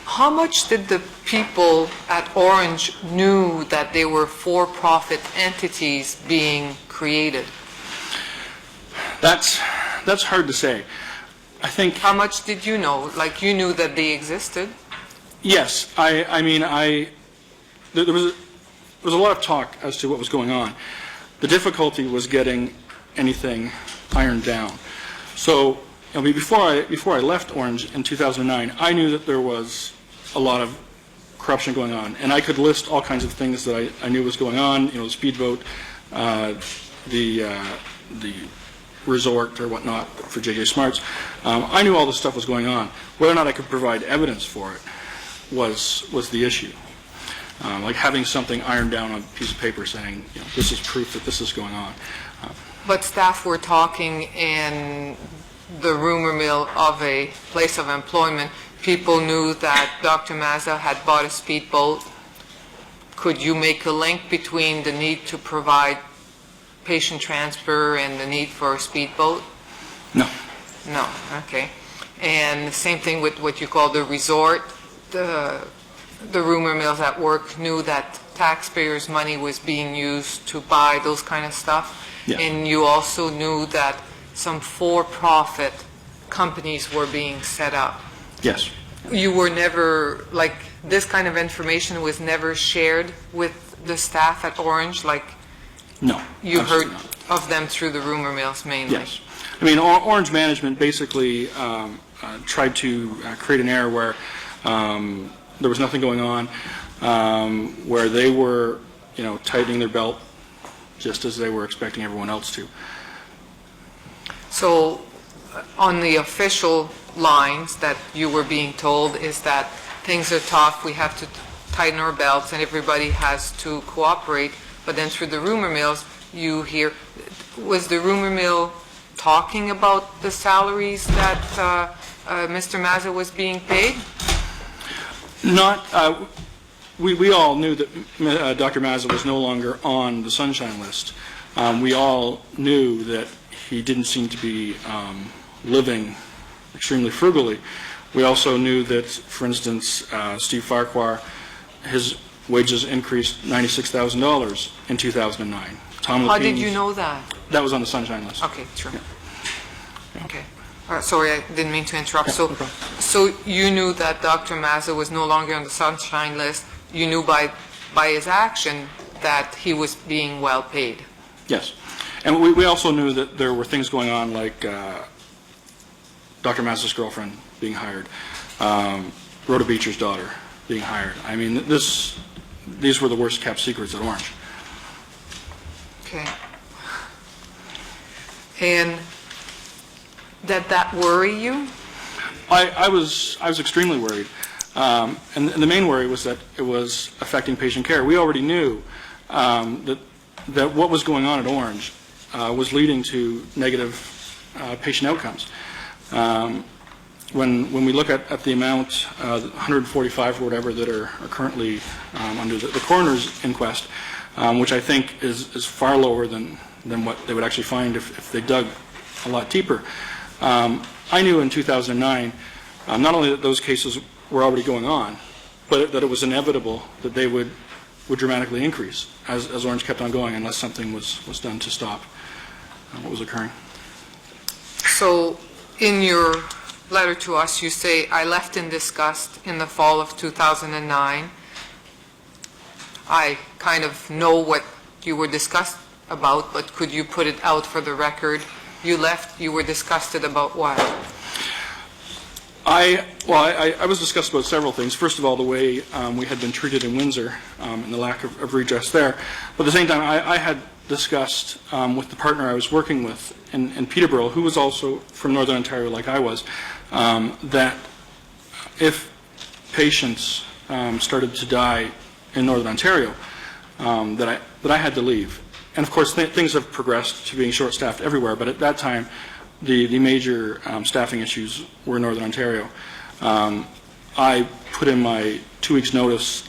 How much did the people at Ornge knew that they were for-profit entities being created? That's hard to say. I think. How much did you know? Like, you knew that they existed? Yes, I mean, there was a lot of talk as to what was going on. The difficulty was getting anything ironed down. So, before I left Ornge in 2009, I knew that there was a lot of corruption going on, and I could list all kinds of things that I knew was going on. The speedboat, the resort or whatnot for J.J. Smarts. I knew all this stuff was going on. Whether or not I could provide evidence for it was the issue. like having something ironed down on a piece of paper saying, this is proof that this is going on. But staff were talking in the rumor mill of a place of employment. People knew that Dr. Mazza had bought a speedboat. Could you make a link between the need to provide patient transfer and the need for a speedboat? No. No, okay. And the same thing with what you call the resort. The rumor mills at work knew that taxpayers' money was being used to buy those kind of stuff. Yeah. And you also knew that some for-profit companies were being set up. Yes. You were never, like, this kind of information was never shared with the staff at Ornge, like No. you heard absolutely not. of them through the rumor mills mainly? Yes. I mean, Ornge management basically tried to create an era where there was nothing going on, where they were, tightening their belt just as they were expecting everyone else to. So on the official lines that you were being told is that things are tough, we have to tighten our belts, and everybody has to cooperate. But then through the rumor mills, you hear, was the rumor mill talking about the salaries that Mr. Mazza was being paid? Not, we all knew that Dr. Mazza was no longer on the Sunshine List. We all knew that he didn't seem to be living extremely frugally. We also knew that, for instance, Steve Farquhar, his wages increased $96,000 in 2009. Tom How did Lepine's- you know that? That was on the Sunshine List. Okay, sure. Yeah. Okay. Sorry, I didn't mean to interrupt. Yeah, no problem. So you knew that Dr. Mazza was no longer on the Sunshine List. You knew by his action that he was being well paid. Yes. And we also knew that there were things going on like Dr. Mazza's girlfriend being hired, Rhoda Beecher's daughter being hired. I mean, these were the worst kept secrets at Ornge. Okay. And that worry you? I was extremely worried. And the main worry was that it was affecting patient care. We already knew that what was going on at Ornge was leading to negative patient outcomes. When we look at the amount, 145 or whatever, that are currently under the coroner's inquest, which I think is far lower than what they would actually find if they dug a lot deeper. I knew in 2009 not only that those cases were already going on, but that it was inevitable that they would dramatically increase as Ornge kept on going unless something was done to stop what was occurring. So in your letter to us, you say, I left in disgust in the fall of 2009. I kind of know what you were disgusted about, but could you put it out for the record? You left, you were disgusted about what? I was disgusted about several things. First of all, the way we had been treated in Windsor and the lack of redress there. But at the same time, I had discussed with the partner I was working with in Peterborough, who was also from Northern Ontario like I was, that if patients started to die in Northern Ontario, that I had to leave. And of course, things have progressed to being short-staffed everywhere, but at that time, the major staffing issues were in Northern Ontario. I put in my 2 weeks' notice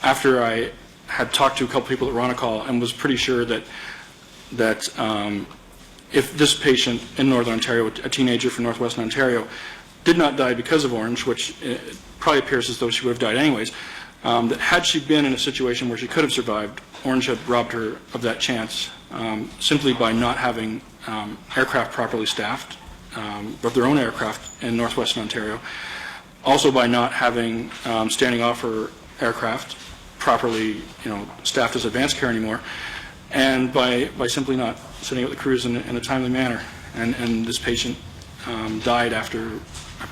after I had talked to a couple people at Ronacall and was pretty sure that if this patient in Northern Ontario, a teenager from Northwestern Ontario, did not die because of Ornge, which it probably appears as though she would have died anyways, that had she been in a situation where she could have survived, Ornge had robbed her of that chance simply by not having aircraft properly staffed, of their own aircraft in Northwestern Ontario, also by not having standing offer aircraft properly, staffed as advanced care anymore, and by simply not setting up the crews in a timely manner. And this patient died after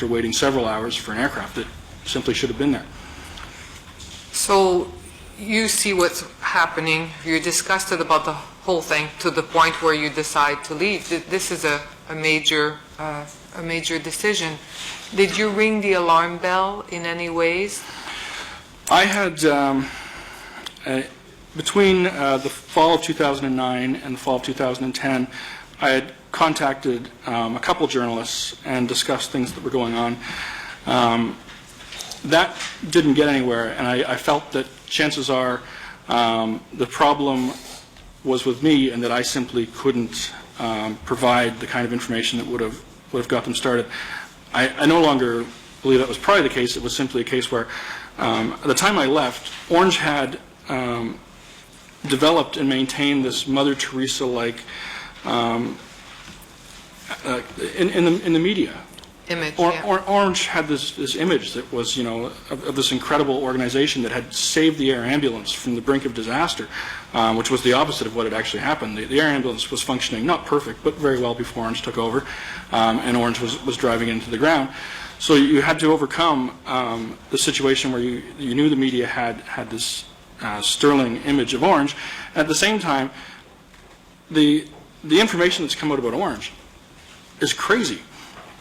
waiting several hours for an aircraft that simply should have been there. So you see what's happening, you're disgusted about the whole thing to the point where you decide to leave. This is a major decision. Did you ring the alarm bell in any ways? I had, between the fall of 2009 and the fall of 2010, I had contacted a couple journalists and discussed things that were going on. That didn't get anywhere, and I felt that chances are the problem was with me and that I simply couldn't provide the kind of information that would have got them started. I no longer believe that was probably the case. It was simply a case where at the time I left, Ornge had developed and maintained this Mother Teresa-like in the media. Image, yeah. Ornge had this image that was, of this incredible organization that had saved the air ambulance from the brink of disaster, which was the opposite of what had actually happened. The air ambulance was functioning, not perfect, but very well before Ornge took over, and Ornge was driving into the ground. So you had to overcome the situation where you knew the media had this sterling image of Ornge. At the same time, the information that's come out about Ornge is crazy.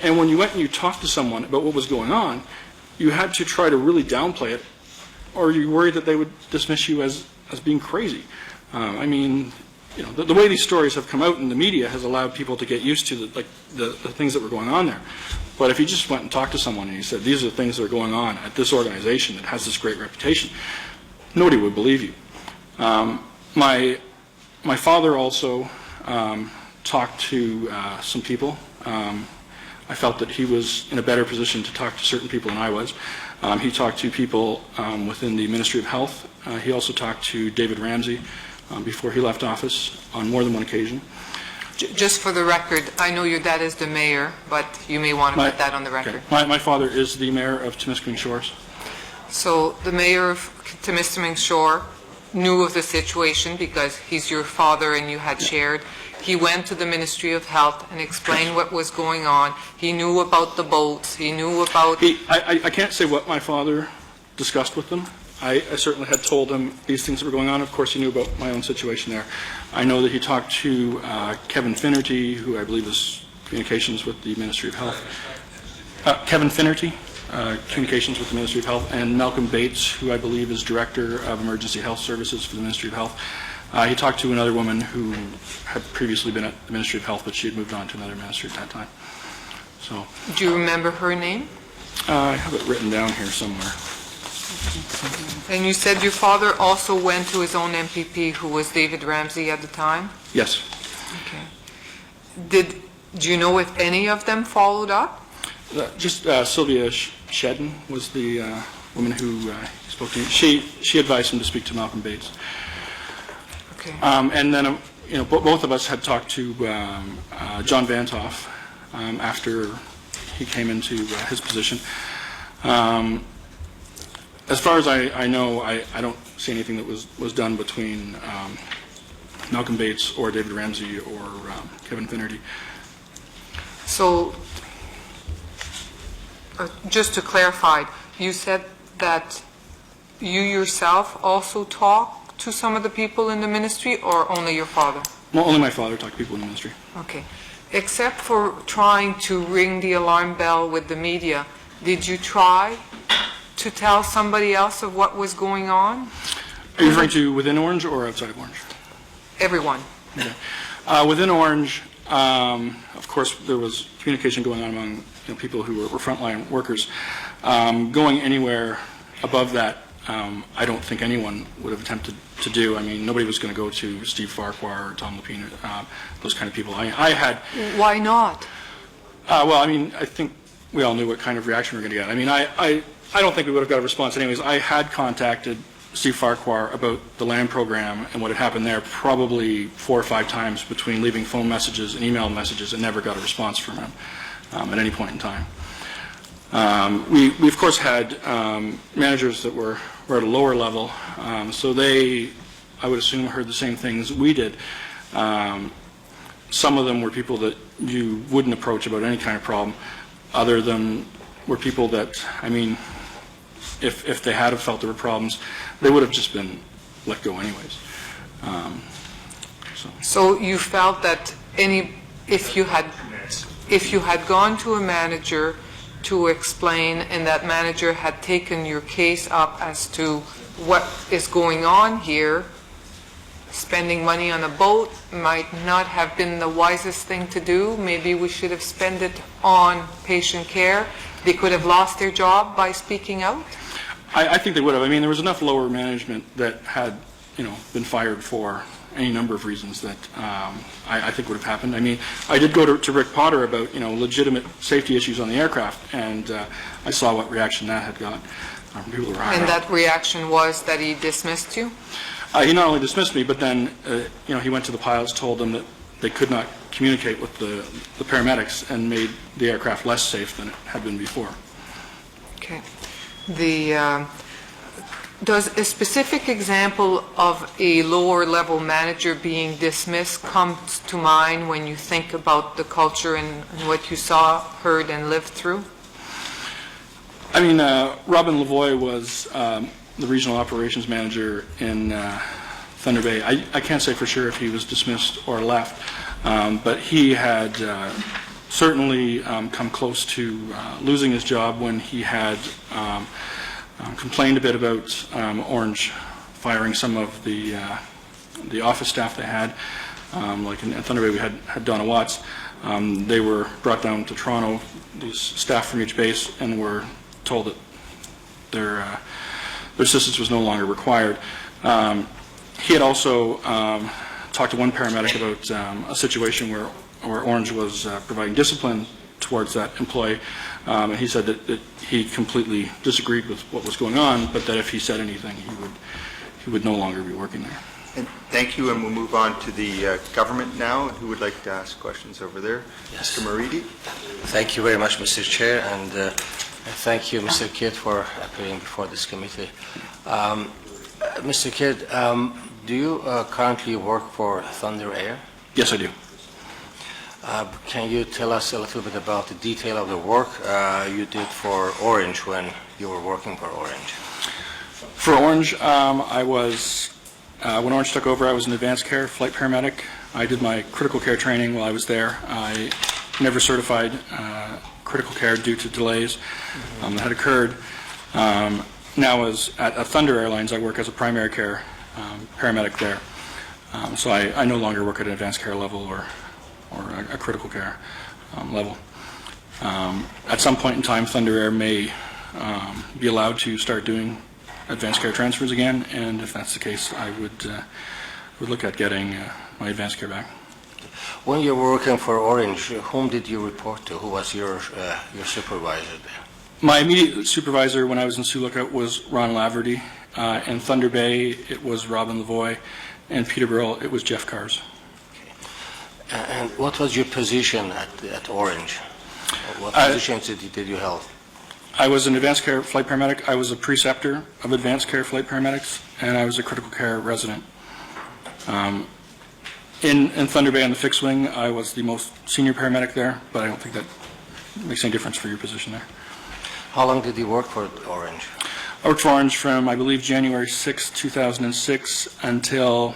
And when you went and you talked to someone about what was going on, you had to try to really downplay it, or you worried that they would dismiss you as being crazy. I mean, the way these stories have come out in the media has allowed people to get used to the things that were going on there. But if you just went and talked to someone and you said, these are the things that are going on at this organization that has this great reputation, nobody would believe you. My father also talked to some people. I felt that he was in a better position to talk to certain people than I was. He talked to people within the Ministry of Health. He also talked to David Ramsey before he left office on more than one occasion. Just for the record, I know your dad is the mayor, but you may want to put that on the record. Okay. My father is the mayor of Timiskaming Shores. So the mayor of Timiskaming Shore knew of the situation because he's your father and you had shared. He went to the Ministry of Health and explained what was going on. He knew about the boats. He knew about... I can't say what my father discussed with them. I certainly had told him these things that were going on. Of course, he knew about my own situation there. I know that he talked to Kevin Finnerty, who I believe is communications with the Ministry of Health. Kevin Finnerty, communications with the Ministry of Health, and Malcolm Bates, who I believe is Director of Emergency Health Services for the Ministry of Health. He talked to another woman who had previously been at the Ministry of Health, but she had moved on to another ministry at that time. So, do you remember her name? I have it written down here somewhere. And you said your father also went to his own MPP, who was David Ramsey at the time? Yes. Okay. Do you know if any of them followed up? Just Sylvia Shedden was the woman who spoke to me. She advised him to speak to Malcolm Bates. Okay. And then, both of us had talked to John Vantoff after he came into his position. As far as I know, I don't see anything that was done between Malcolm Bates or David Ramsey or Kevin Finnerty. So, just to clarify, you said that you yourself also talked to some of the people in the ministry, or only your father? Well, only my father talked to people in the ministry. Okay. Except for trying to ring the alarm bell with the media, did you try to tell somebody else of what was going on? Are you referring to within Ornge or outside of Ornge? Everyone. Okay. Within Ornge, of course, there was communication going on among people who were frontline workers. Going anywhere above that, I don't think anyone would have attempted to do. I mean, nobody was going to go to Steve Farquhar or Tom Lapine, those kind of people. I had... Why not? Well, I mean, I think we all knew what kind of reaction we were going to get. I mean, I don't think we would have got a response anyways. I had contacted Steve Farquhar about the land program and what had happened there probably 4 or 5 times between leaving phone messages and email messages, and never got a response from him at any point in time. We of course had managers that were at a lower level, so they, I would assume, heard the same things we did. Some of them were people that you wouldn't approach about any kind of problem. Other of them were people that, I mean, if they had felt there were problems, they would have just been let go anyways. So you felt that if you had gone to a manager to explain, and that manager had taken your case up as to what is going on here. Spending money on a boat might not have been the wisest thing to do. Maybe we should have spent it on patient care. They could have lost their job by speaking out. I think they would have. I mean, there was enough lower management that had, been fired for any number of reasons that I think would have happened. I mean, I did go to Rick Potter about, legitimate safety issues on the aircraft, and I saw what reaction that had got. People were And that reaction was that he dismissed you? He not only dismissed me, but then, he went to the pilots, told them that they could not communicate with the paramedics, and made the aircraft less safe than it had been before. Okay. Does a specific example of a lower-level manager being dismissed come to mind when you think about the culture and what you saw, heard, and lived through? I mean, Robin Lavoie was the regional operations manager in Thunder Bay. I can't say for sure if he was dismissed or left, but he had certainly come close to losing his job when he had complained a bit about Ornge firing some of the office staff they had. Like in Thunder Bay, we had Donna Watts. They were brought down to Toronto, these staff from each base, and were told that their assistance was no longer required. He had also talked to one paramedic about a situation where Ornge was providing discipline towards that employee, and he said that he completely disagreed with what was going on, but that if he said anything, he would no longer be working there. And thank you, and we'll move on to the government now. Who would like to ask questions over there? Yes. Mr. Maridi? Thank you very much, Mr. Chair, and thank you, Mr. Kidd, for appearing before this committee. Mr. Kidd, do you currently work for Thunder Air? Yes, I do. Can you tell us a little bit about the detail of the work you did for Ornge when you were working for Ornge? For Ornge, when Ornge took over, I was an advanced care flight paramedic. I did my critical care training while I was there. I never certified critical care due to delays that had occurred. Now, as at Thunder Airlines, I work as a primary care paramedic there. So I no longer work at an advanced care level or a critical care level. At some point in time, Thunder Air may be allowed to start doing advanced care transfers again, and if that's the case, I would look at getting my advanced care back. When you were working for Ornge, whom did you report to? Who was your supervisor there? My immediate supervisor when I was in Sioux Lookout was Ron Laverty. In Thunder Bay, it was Robin Lavoie, and Peterborough, it was Jeff Cars. And what was your position at Ornge? What positions did you hold? I was an advanced care flight paramedic. I was a preceptor of advanced care flight paramedics, and I was a critical care resident. In Thunder Bay on the fixed wing, I was the most senior paramedic there, but I don't think that makes any difference for your position there. How long did you work for Ornge? I worked for Ornge from, I believe, January 6, 2006 until,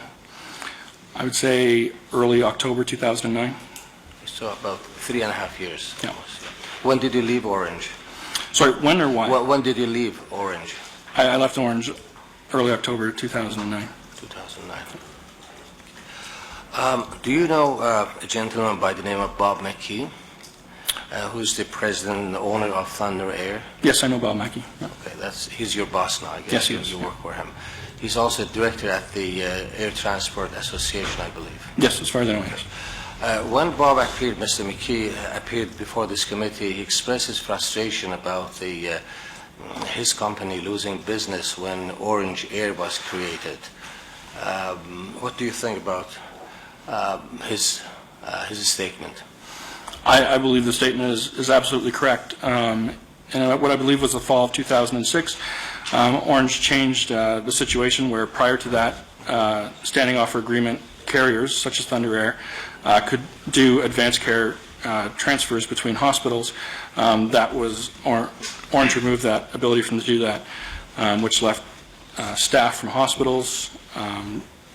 I would say, early October 2009. So about 3.5 years. Yeah. When did you leave Ornge? Sorry, when or why? When did you leave Ornge? I left Ornge early October 2009. 2009. Do you know a gentleman by the name of Bob McKee, who's the president and owner of Thunder Air? Yes, I know Bob McKee. Yeah. Okay, he's your boss now, I guess. Yes, he is. You work for him. He's also director at the Air Transport Association, I believe. Yes, as far as I know, yes. When Bob appeared, Mr. McKee appeared before this committee, he expressed his frustration about his company losing business when Ornge Air was created. What do you think about his statement? I believe the statement is absolutely correct. And what I believe was the fall of 2006, Ornge changed the situation where prior to that, standing offer agreement carriers, such as Thunder Air, could do advanced care transfers between hospitals. Ornge removed that ability from to do that, which left staff from hospitals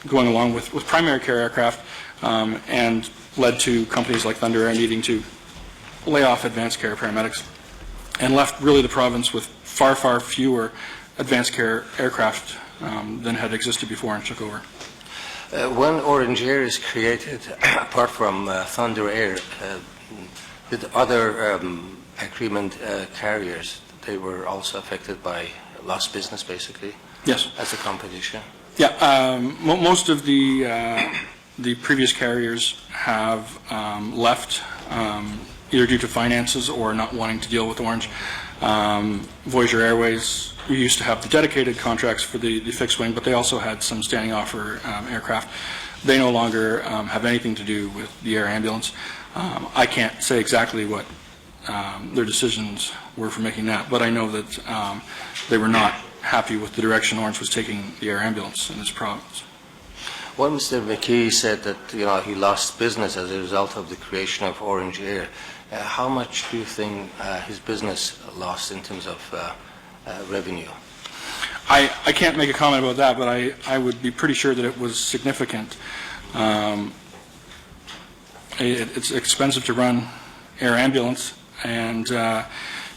going along with primary care aircraft, and led to companies like Thunder Air needing to lay off advanced care paramedics. and left really the province with far, far fewer advanced care aircraft than had existed before and took over. When Ornge Air is created, apart from Thunder Air, did other agreement carriers, they were also affected by lost business, basically? Yes. As a competition? Yeah, most of the previous carriers have left either due to finances or not wanting to deal with Ornge. Voyager Airways, we used to have the dedicated contracts for the fixed wing, but they also had some standing offer aircraft. They no longer have anything to do with the air ambulance. I can't say exactly what their decisions were for making that, but I know that they were not happy with the direction Ornge was taking the air ambulance in this province. Well, Mr. McKee said that he lost business as a result of the creation of Ornge Air. How much do you think his business lost in terms of revenue? I can't make a comment about that, but I would be pretty sure that it was significant. It's expensive to run air ambulance, and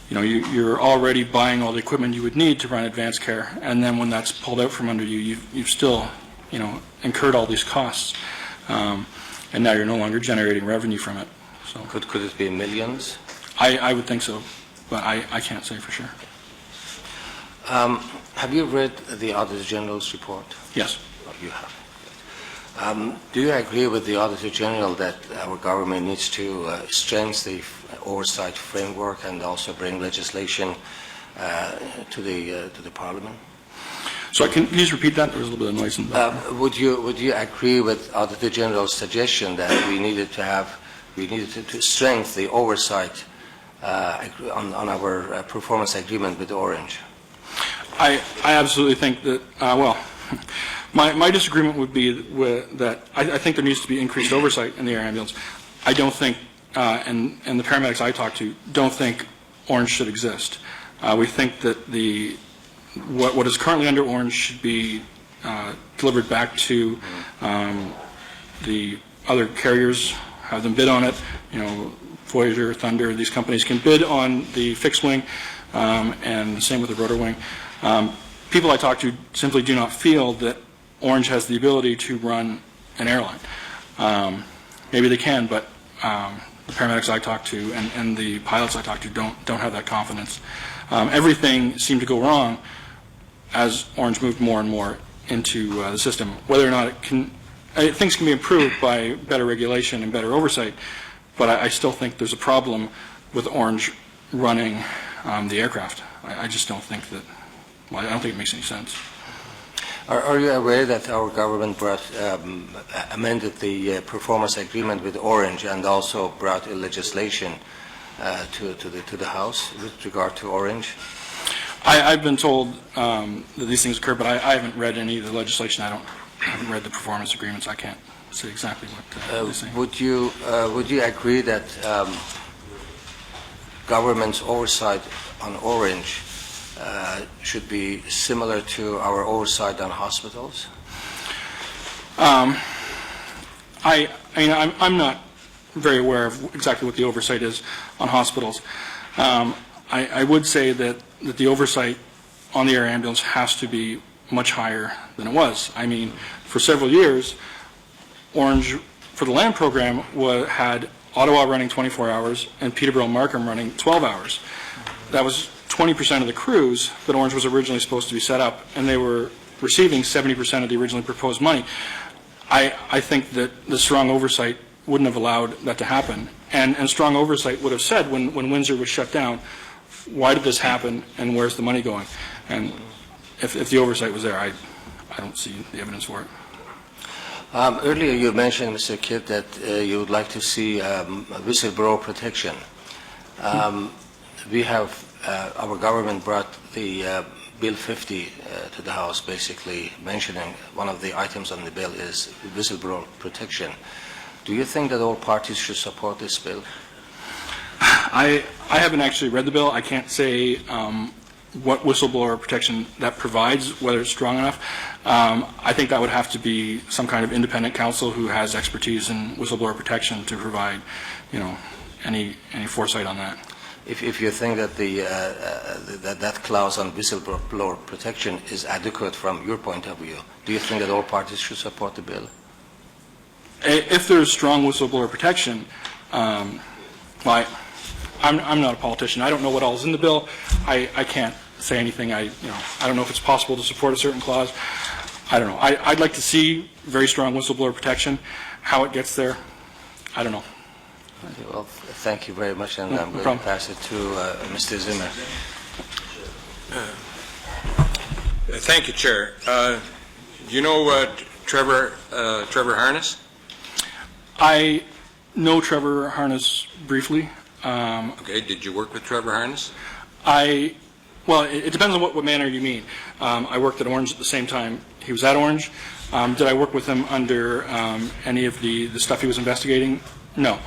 you're already buying all the equipment you would need to run advanced care, and then when that's pulled out from under you, you've still incurred all these costs, and now you're no longer generating revenue from it. So could it be millions? I would think so, but I can't say for sure. Have you read the Auditor General's report? Yes. Oh, you have. Do you agree with the Auditor General that our government needs to strengthen the oversight framework and also bring legislation to the Parliament? So can you please repeat that? There was a little bit of noise in the background. Would you agree with Auditor General's suggestion that we needed to strengthen the oversight on our performance agreement with Ornge? I absolutely think that, my disagreement would be that I think there needs to be increased oversight in the air ambulance. I don't think, and the paramedics I talk to don't think Ornge should exist. We think that what is currently under Ornge should be delivered back to the other carriers, have them bid on it. Voyager, Thunder, these companies can bid on the fixed wing, and the same with the rotor wing. People I talk to simply do not feel that Ornge has the ability to run an airline. Maybe they can, but the paramedics I talk to and the pilots I talk to don't have that confidence. Everything seemed to go wrong as Ornge moved more and more into the system. Whether or not things can be improved by better regulation and better oversight, but I still think there's a problem with Ornge running the aircraft. I just don't think that. I don't think it makes any sense. Are you aware that our government amended the performance agreement with Ornge and also brought legislation to the House with regard to Ornge? I've been told that these things occur, but I haven't read any of the legislation. I haven't read the performance agreements. I can't say exactly what they're saying. Would you agree that government's oversight on Ornge should be similar to our oversight on hospitals? I'm not very aware of exactly what the oversight is on hospitals. I would say that the oversight on the air ambulance has to be much higher than it was. I mean, for several years, Ornge, for the land program, had Ottawa running 24 hours and Peterborough and Markham running 12 hours. That was 20% of the crews that Ornge was originally supposed to be set up, and they were receiving 70% of the originally proposed money. I think that the strong oversight wouldn't have allowed that to happen. And strong oversight would have said, when Windsor was shut down, why did this happen and where's the money going? And if the oversight was there, I don't see the evidence for it. Earlier you mentioned, Mr. Kidd, that you would like to see whistleblower protection. Our government brought the Bill 50 to the House, basically mentioning one of the items on the bill is whistleblower protection. Do you think that all parties should support this bill? I haven't actually read the bill. I can't say what whistleblower protection that provides, whether it's strong enough. I think that would have to be some kind of independent counsel who has expertise in whistleblower protection to provide, any foresight on that. if you think that that clause on whistleblower protection is adequate from your point of view, do you think that all parties should support the bill? If there's strong whistleblower protection, I'm not a politician. I don't know what all is in the bill. I can't say anything. I don't know if it's possible to support a certain clause. I don't know. I'd like to see very strong whistleblower protection. How it gets there, I don't know. Well, thank you very much, and No I'm going problem. to pass it to Mr. Zimmer. Thank you, Chair. Do you know Trevor Harness? I know Trevor Harness briefly. Okay, did you work with Trevor Harness? Well, it depends on what manner you mean. I worked at Ornge at the same time he was at Ornge. Did I work with him under any of the stuff he was investigating? No.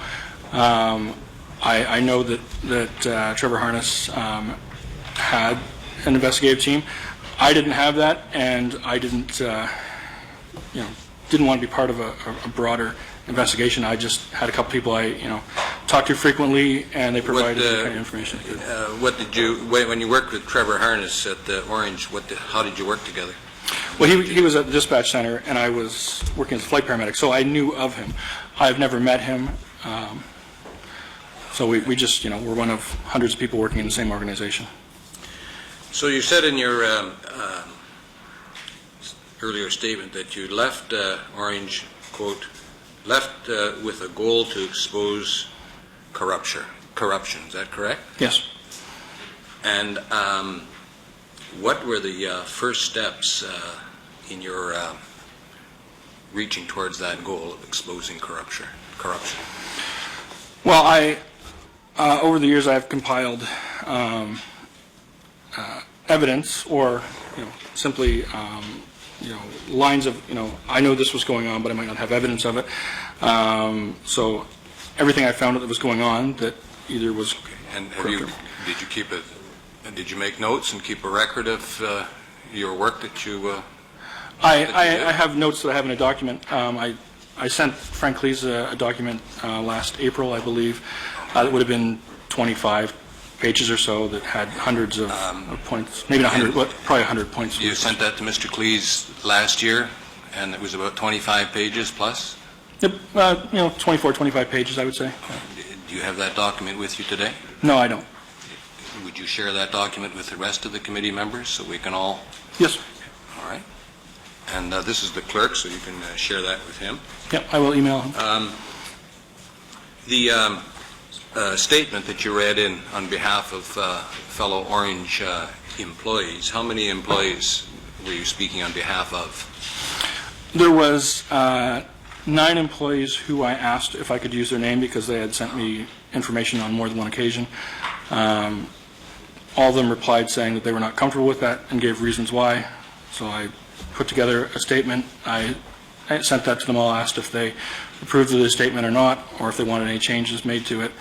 I know that Trevor Harness had an investigative team. I didn't have that, and I didn't want to be part of a broader investigation. I just had a couple people I talked to frequently, and they provided the kind of information. What did you, when you worked with Trevor Harness at Ornge, how did you work together? Well, he was at the dispatch center, and I was working as a flight paramedic, so I knew of him. I've never met him, so we just, we're one of hundreds of people working in the same organization. So you said in your earlier statement that you left Ornge, quote, left with a goal to expose corruption. Is that correct? Yes. And what were the first steps in your reaching towards that goal of exposing corruption? Well, over the years, I've compiled evidence, or simply lines of I know this was going on, but I might not have evidence of it. So everything I found that was going on that either was. And did you make notes and keep a record of your work that you? I have notes that I have in a document. I sent Frank Cleese a document last April, I believe. That would have been 25 pages or so that had hundreds of points, maybe not 100, probably 100 points. You sent that to Mr. Cleese last year, and it was about 25 pages plus? Yep, 24, 25 pages, I would say. Do you have that document with you today? No, I don't. Would you share that document with the rest of the committee members so we can all? Yes. All right. And this is the clerk, so you can share that with him. Yep, I will email him. The statement that you read in on behalf of fellow Ornge employees, how many employees were you speaking on behalf of? There was 9 employees who I asked if I could use their name because they had sent me information on more than one occasion. All of them replied saying that they were not comfortable with that and gave reasons why. So I put together a statement. I sent that to them all, asked if they approved of the statement or not, or if they wanted any changes made to it.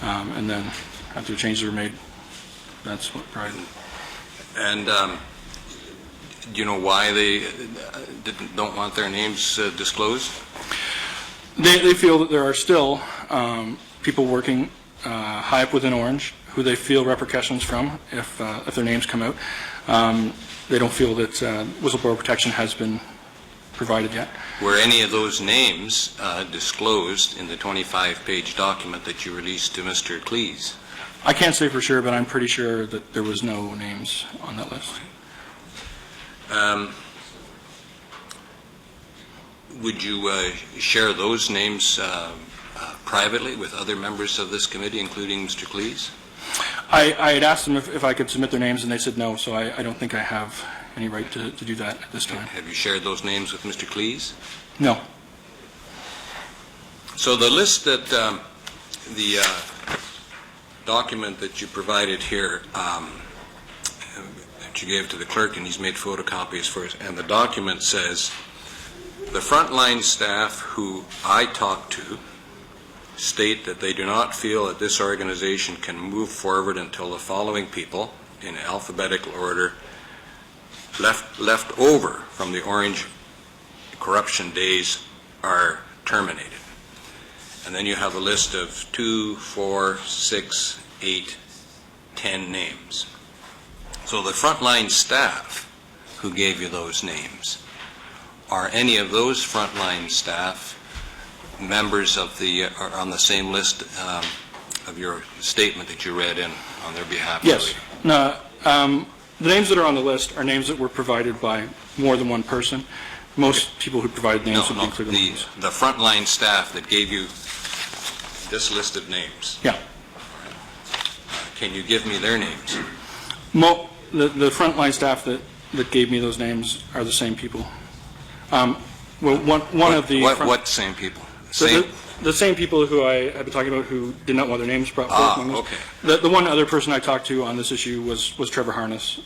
And then after the changes were made, that's what prior. And do you know why they don't want their names disclosed? They feel that there are still people working high up within Ornge who they feel repercussions from if their names come out. They don't feel that whistleblower protection has been provided yet. Were any of those names disclosed in the 25-page document that you released to Mr. Cleese? I can't say for sure, but I'm pretty sure that there was no names on that list. Would you share those names privately with other members of this committee, including Mr. Cleese? I had asked them if I could submit their names, and they said no, so I don't think I have any right to do that at this time. Have you shared those names with Mr. Cleese? No. So the list that the document that you provided here that you gave to the clerk, and he's made photocopies for us, and the document says, the frontline staff who I talked to state that they do not feel that this organization can move forward until the following people, in alphabetical order, left over from the Ornge corruption days are terminated. And then you have a list of 2, 4, 6, 8, 10 names. So the frontline staff who gave you those names, are any of those frontline staff members of the, are on the same list of your statement that you read in on their behalf? Yes. No, the names that are on the list are names that were provided by more than one person. Most people who provided names would be included in these. The frontline staff that gave you this list of names. Yeah. Can you give me their names? The frontline staff that gave me those names are the same people. Well, one of the... What same people? Same? The same people who I had been talking about who did not want their names brought forth. Okay. The one other person I talked to on this issue was Trevor Harness.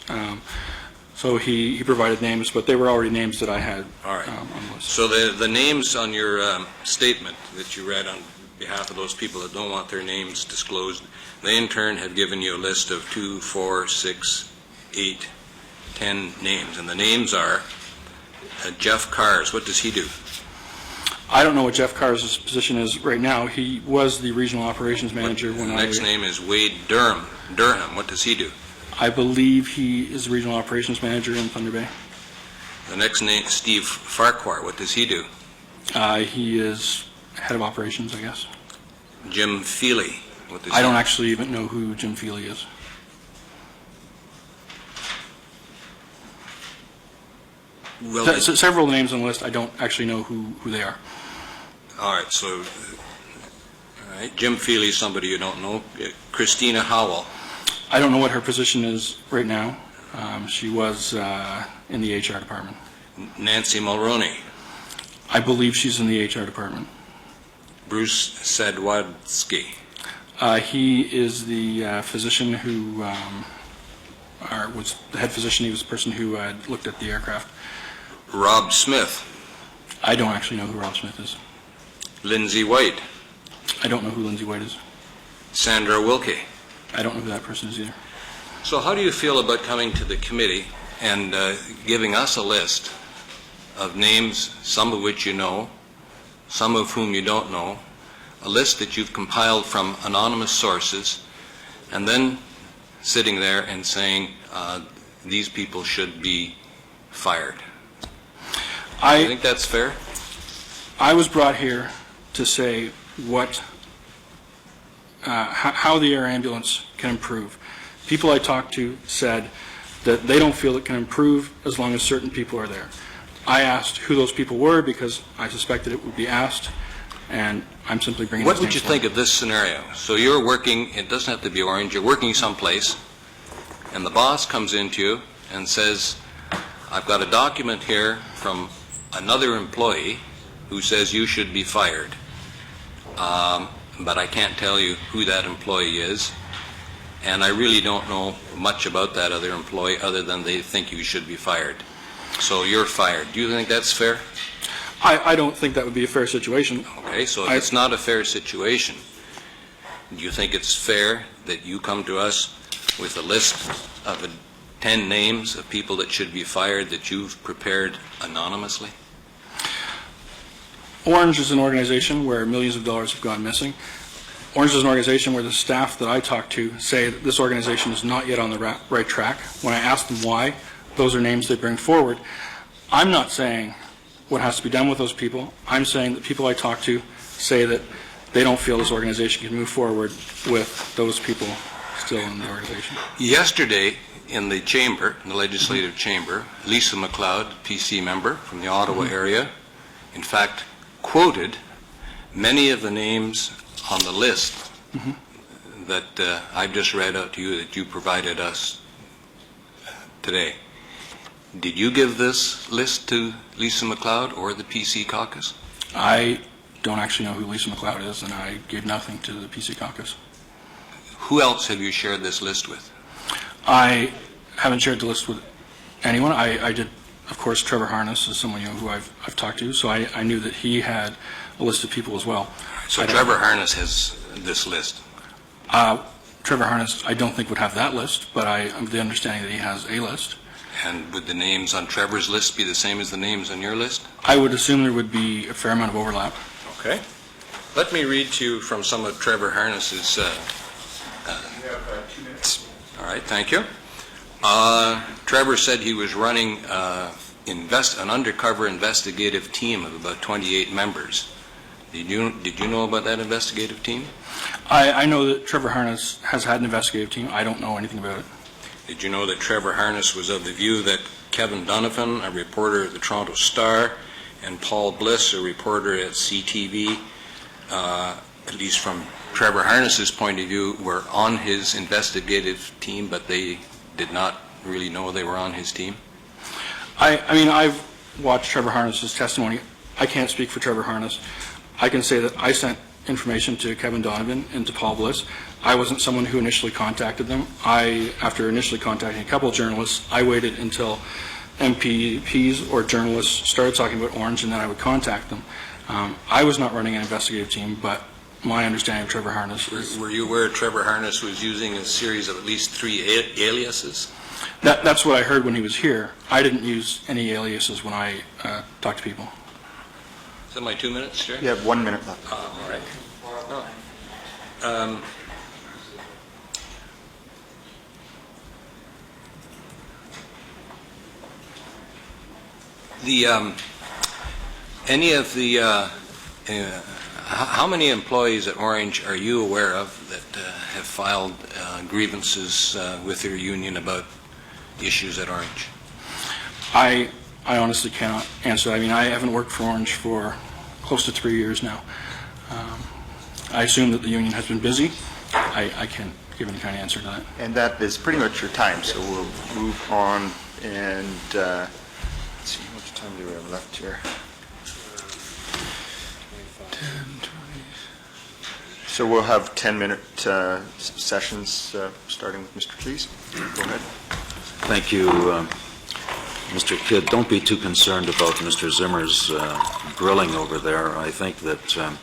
So he provided names, but they were already names that I had. All right. On the list. So the names on your statement that you read on behalf of those people that don't want their names disclosed, they in turn have given you a list of 2, 4, 6, 8, 10 names. And the names are Jeff Cars. What does he do? I don't know what Jeff Cars' position is right now. He was the regional operations manager when The next name is Wade Durham. What does he do? I believe he is the regional operations manager in Thunder Bay. The next name, Steve Farquhar. What does he do? He is head of operations, I guess. Jim Feely. What does I don't he do? actually even know who Jim Feely is. Well, Several names on the list, I don't actually know who they are. all right, so all right, Jim Feely is somebody you don't know. Christina Howell. I don't know what her position is right now. She was in the HR department. Nancy Mulroney. I believe she's in the HR department. Bruce Sadwadsky. He is the physician who, or was the head physician. He was the person who looked at the aircraft. Rob Smith. I don't actually know who Rob Smith is. Lindsay White. I don't know who Lindsay White is. Sandra Wilkie. I don't know who that person is either. So how do you feel about coming to the committee and giving us a list of names, some of which you know, some of whom you don't know, a list that you've compiled from anonymous sources, and then sitting there and saying these people should be fired? Do you think that's fair? I was brought here to say how the air ambulance can improve. People I talked to said that they don't feel it can improve as long as certain people are there. I asked who those people were because I suspected it would be asked, and I'm simply bringing What those would names you forward. think of this scenario? So you're working, it doesn't have to be Ornge, you're working someplace, and the boss comes into you and says, I've got a document here from another employee who says you should be fired, but I can't tell you who that employee is, and I really don't know much about that other employee other than they think you should be fired. So you're fired. Do you think that's fair? I don't think that would be a fair situation. Okay, so if it's not a fair situation, do you think it's fair that you come to us with a list of 10 names of people that should be fired that you've prepared anonymously? Ornge is an organization where millions of dollars have gone missing. Ornge is an organization where the staff that I talk to say that this organization is not yet on the right track. When I ask them why, those are names they bring forward. I'm not saying what has to be done with those people. I'm saying that people I talk to say that they don't feel this organization can move forward with those people still in the organization. Yesterday, in the chamber, in the legislative chamber, Lisa MacLeod, PC member from the Ottawa area, in fact, quoted many of the names on the list that I've just read out to you that you provided us today. Did you give this list to Lisa MacLeod or the PC caucus? I don't actually know who Lisa MacLeod is, and I gave nothing to the PC caucus. Who else have you shared this list with? I haven't shared the list with anyone. I did, of course. Trevor Harness is someone who I've talked to, so I knew that he had a list of people as well. So Trevor Harness has this list. Trevor Harness, I don't think would have that list, but I'm of the understanding that he has a list. And would the names on Trevor's list be the same as the names on your list? I would assume there would be a fair amount of overlap. Okay. Let me read to you from some of Trevor Harness's. You have 2 minutes. right, thank you. Trevor said he was running an undercover investigative team of about 28 members. Did you know about that investigative team? I know that Trevor Harness has had an investigative team. I don't know anything about it. Did you know that Trevor Harness was of the view that Kevin Donovan, a reporter at the Toronto Star, and Paul Bliss, a reporter at CTV, at least from Trevor Harness's point of view, were on his investigative team, but they did not really know they were on his team? I mean, I've watched Trevor Harness's testimony. I can't speak for Trevor Harness. I can say that I sent information to Kevin Donovan and to Paul Bliss. I wasn't someone who initially contacted them. After initially contacting a couple of journalists, I waited until MPs or journalists started talking about Ornge, and then I would contact them. I was not running an investigative team, but my understanding of Trevor Harness is... Were you aware Trevor Harness was using a series of at least 3 aliases? That's what I heard when he was here. I didn't use any aliases when I talked to people. Is that my 2 minutes, Chair? You have 1 minute left. All right. How many employees at Ornge are you aware of that have filed grievances with their union about issues at Ornge? I honestly cannot answer. I mean, I haven't worked for Ornge for close to 3 years now. I assume that the union has been busy. I can't give any kind of answer to that. And that is pretty much your time, so we'll move on and let's see, how much time do we have left here? 10, 20. So we'll have 10-minute sessions starting with Mr. Cleese. Go ahead. Thank you, Mr. Kidd. Don't be too concerned about Mr. Zimmer's grilling over there. I think that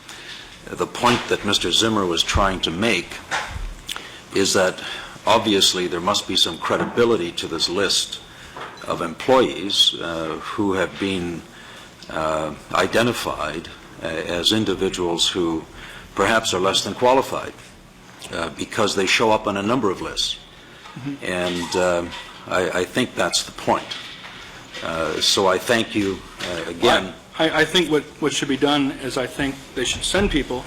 the point that Mr. Zimmer was trying to make is that obviously there must be some credibility to this list of employees who have been identified as individuals who perhaps are less than qualified because they show up on a number of lists. Mm-hmm. And I think that's the point. So I thank you again. Well, I think what should be done is I think they should send people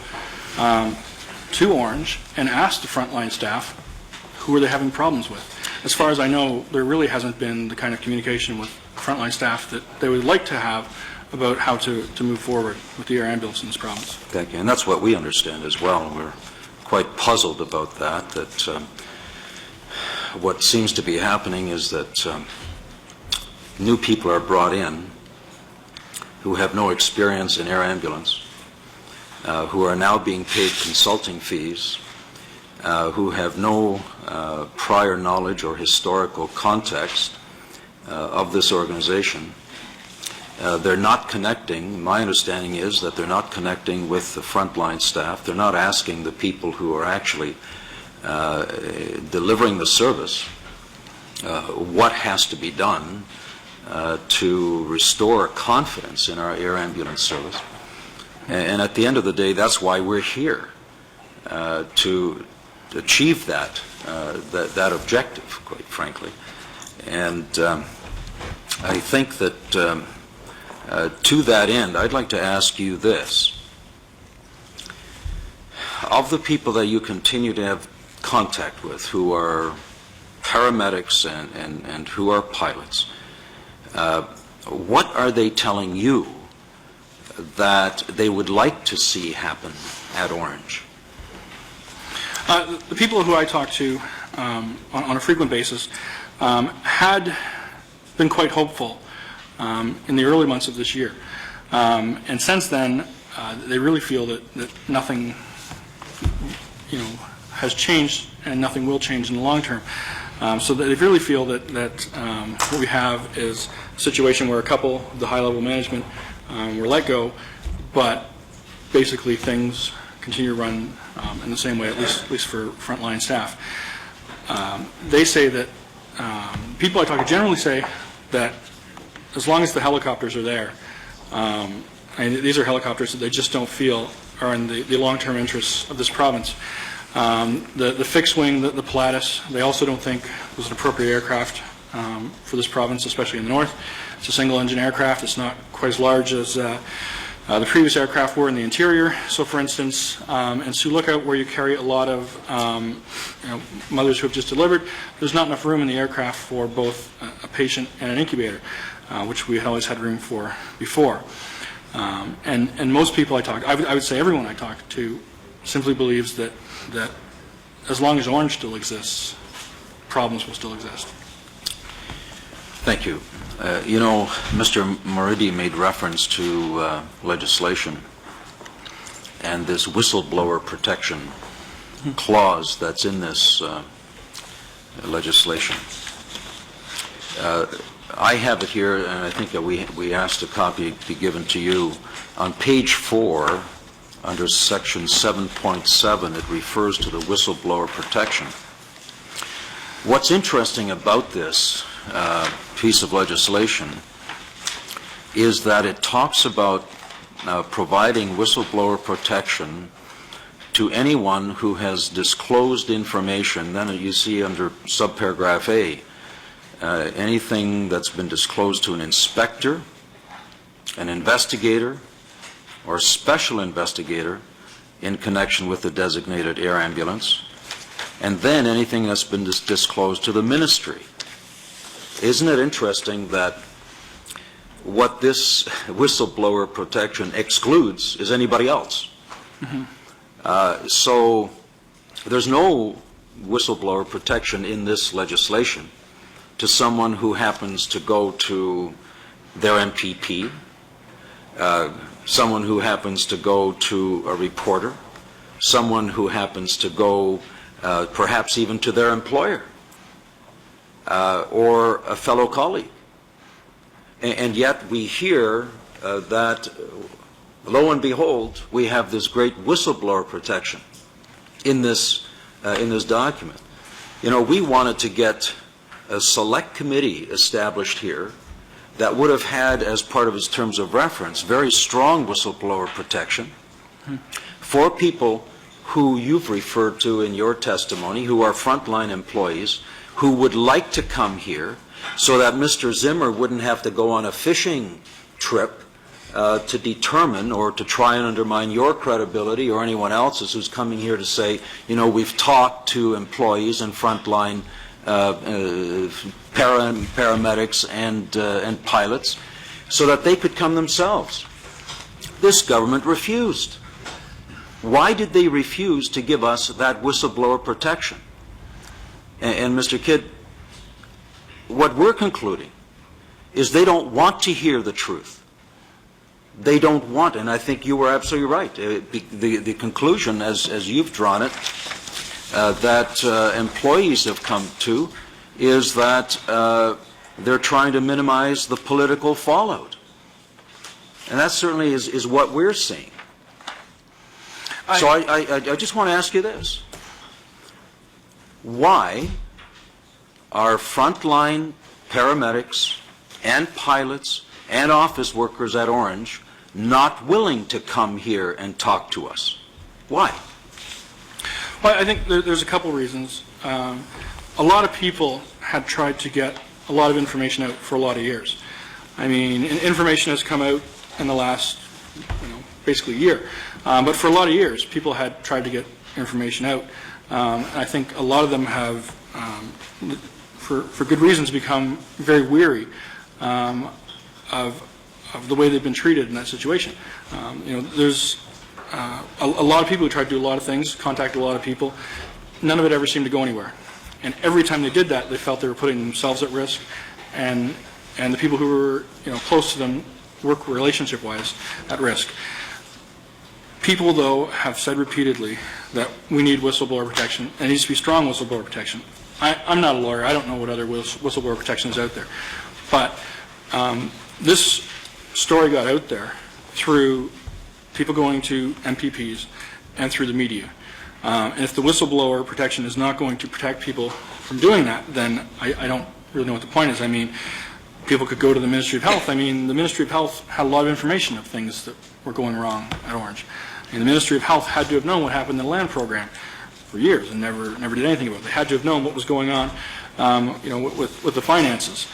to Ornge and ask the frontline staff who are they having problems with. As far as I know, there really hasn't been the kind of communication with frontline staff that they would like to have about how to move forward with the air ambulance in this province. Thank you. And that's what we understand as well. We're quite puzzled about that what seems to be happening is that new people are brought in who have no experience in air ambulance, who are now being paid consulting fees, who have no prior knowledge or historical context of this organization. They're not connecting. My understanding is that they're not connecting with the frontline staff. They're not asking the people who are actually delivering the service what has to be done to restore confidence in our air ambulance service. And at the end of the day, that's why we're here, to achieve that objective, quite frankly. And I think that to that end, I'd like to ask you this. Of the people that you continue to have contact with who are paramedics and who are pilots, what are they telling you that they would like to see happen at Ornge? The people who I talk to on a frequent basis had been quite hopeful in the early months of this year. And since then, they really feel that nothing, has changed and nothing will change in the long term. So they really feel that what we have is a situation where a couple of the high-level management were let go, but basically things continue to run in the same way, at least for frontline staff. They say that people I talk to generally say that as long as the helicopters are there, and these are helicopters that they just don't feel are in the long-term interests of this province, The fixed wing, the Pilatus, they also don't think was an appropriate aircraft for this province, especially in the north. It's a single-engine aircraft. It's not quite as large as the previous aircraft were in the interior. So, for instance, and Sioux Lookout, where you carry a lot of mothers who have just delivered, there's not enough room in the aircraft for both a patient and an incubator, which we had always had room for before. And most people I would say everyone I talk to simply believes that as long as Ornge still exists, problems will still exist. Thank you. Mr. Moridi made reference to legislation and this whistleblower protection clause that's in this legislation. I have it here, and I think that we asked a copy be given to you. On page 4, under section 7.7, it refers to the whistleblower protection. What's interesting about this piece of legislation is that it talks about providing whistleblower protection to anyone who has disclosed information. Then you see under subparagraph A, anything that's been disclosed to an inspector, an investigator, or special investigator in connection with the designated air ambulance, and then anything that's been disclosed to the ministry. Isn't it interesting that what this whistleblower protection excludes is anybody else? Mm-hmm. So there's no whistleblower protection in this legislation to someone who happens to go to their MPP, someone who happens to go to a reporter, someone who happens to go perhaps even to their employer or a fellow colleague. And yet we hear that, lo and behold, we have this great whistleblower protection in this document. We wanted to get a select committee established here that would have had, as part of its terms of reference, very strong whistleblower protection for people who you've referred to in your testimony, who are frontline employees, who would like to come here so that Mr. Zimmer wouldn't have to go on a fishing trip to determine or to try and undermine your credibility or anyone else's who's coming here to say, we've talked to employees and frontline paramedics and pilots so that they could come themselves. This government refused. Why did they refuse to give us that whistleblower protection? And Mr. Kidd, what we're concluding is they don't want to hear the truth. They don't want, and I think you were absolutely right. The conclusion, as you've drawn it, that employees have come to is that they're trying to minimize the political fallout. And that certainly is what we're seeing. So I just want to ask you this. Why are frontline paramedics and pilots and office workers at Ornge not willing to come here and talk to us? Why? Well, I think there's a couple reasons. A lot of people had tried to get a lot of information out for a lot of years. I mean, information has come out in the last, basically year. But for a lot of years, people had tried to get information out. I think a lot of them have, for good reasons, become very weary of the way they've been treated in that situation. There's a lot of people who tried to do a lot of things, contacted a lot of people. None of it ever seemed to go anywhere. And every time they did that, they felt they were putting themselves at risk, and the people who were close to them, work relationship-wise, at risk. People, though, have said repeatedly that we need whistleblower protection, and it needs to be strong whistleblower protection. I'm not a lawyer. I don't know what other whistleblower protection is out there. But this story got out there through people going to MPPs and through the media. And if the whistleblower protection is not going to protect people from doing that, then I don't really know what the point is. I mean, people could go to the Ministry of Health. I mean, the Ministry of Health had a lot of information of things that were going wrong at Ornge. And the Ministry of Health had to have known what happened in the land program for years and never did anything about it. They had to have known what was going on, with the finances.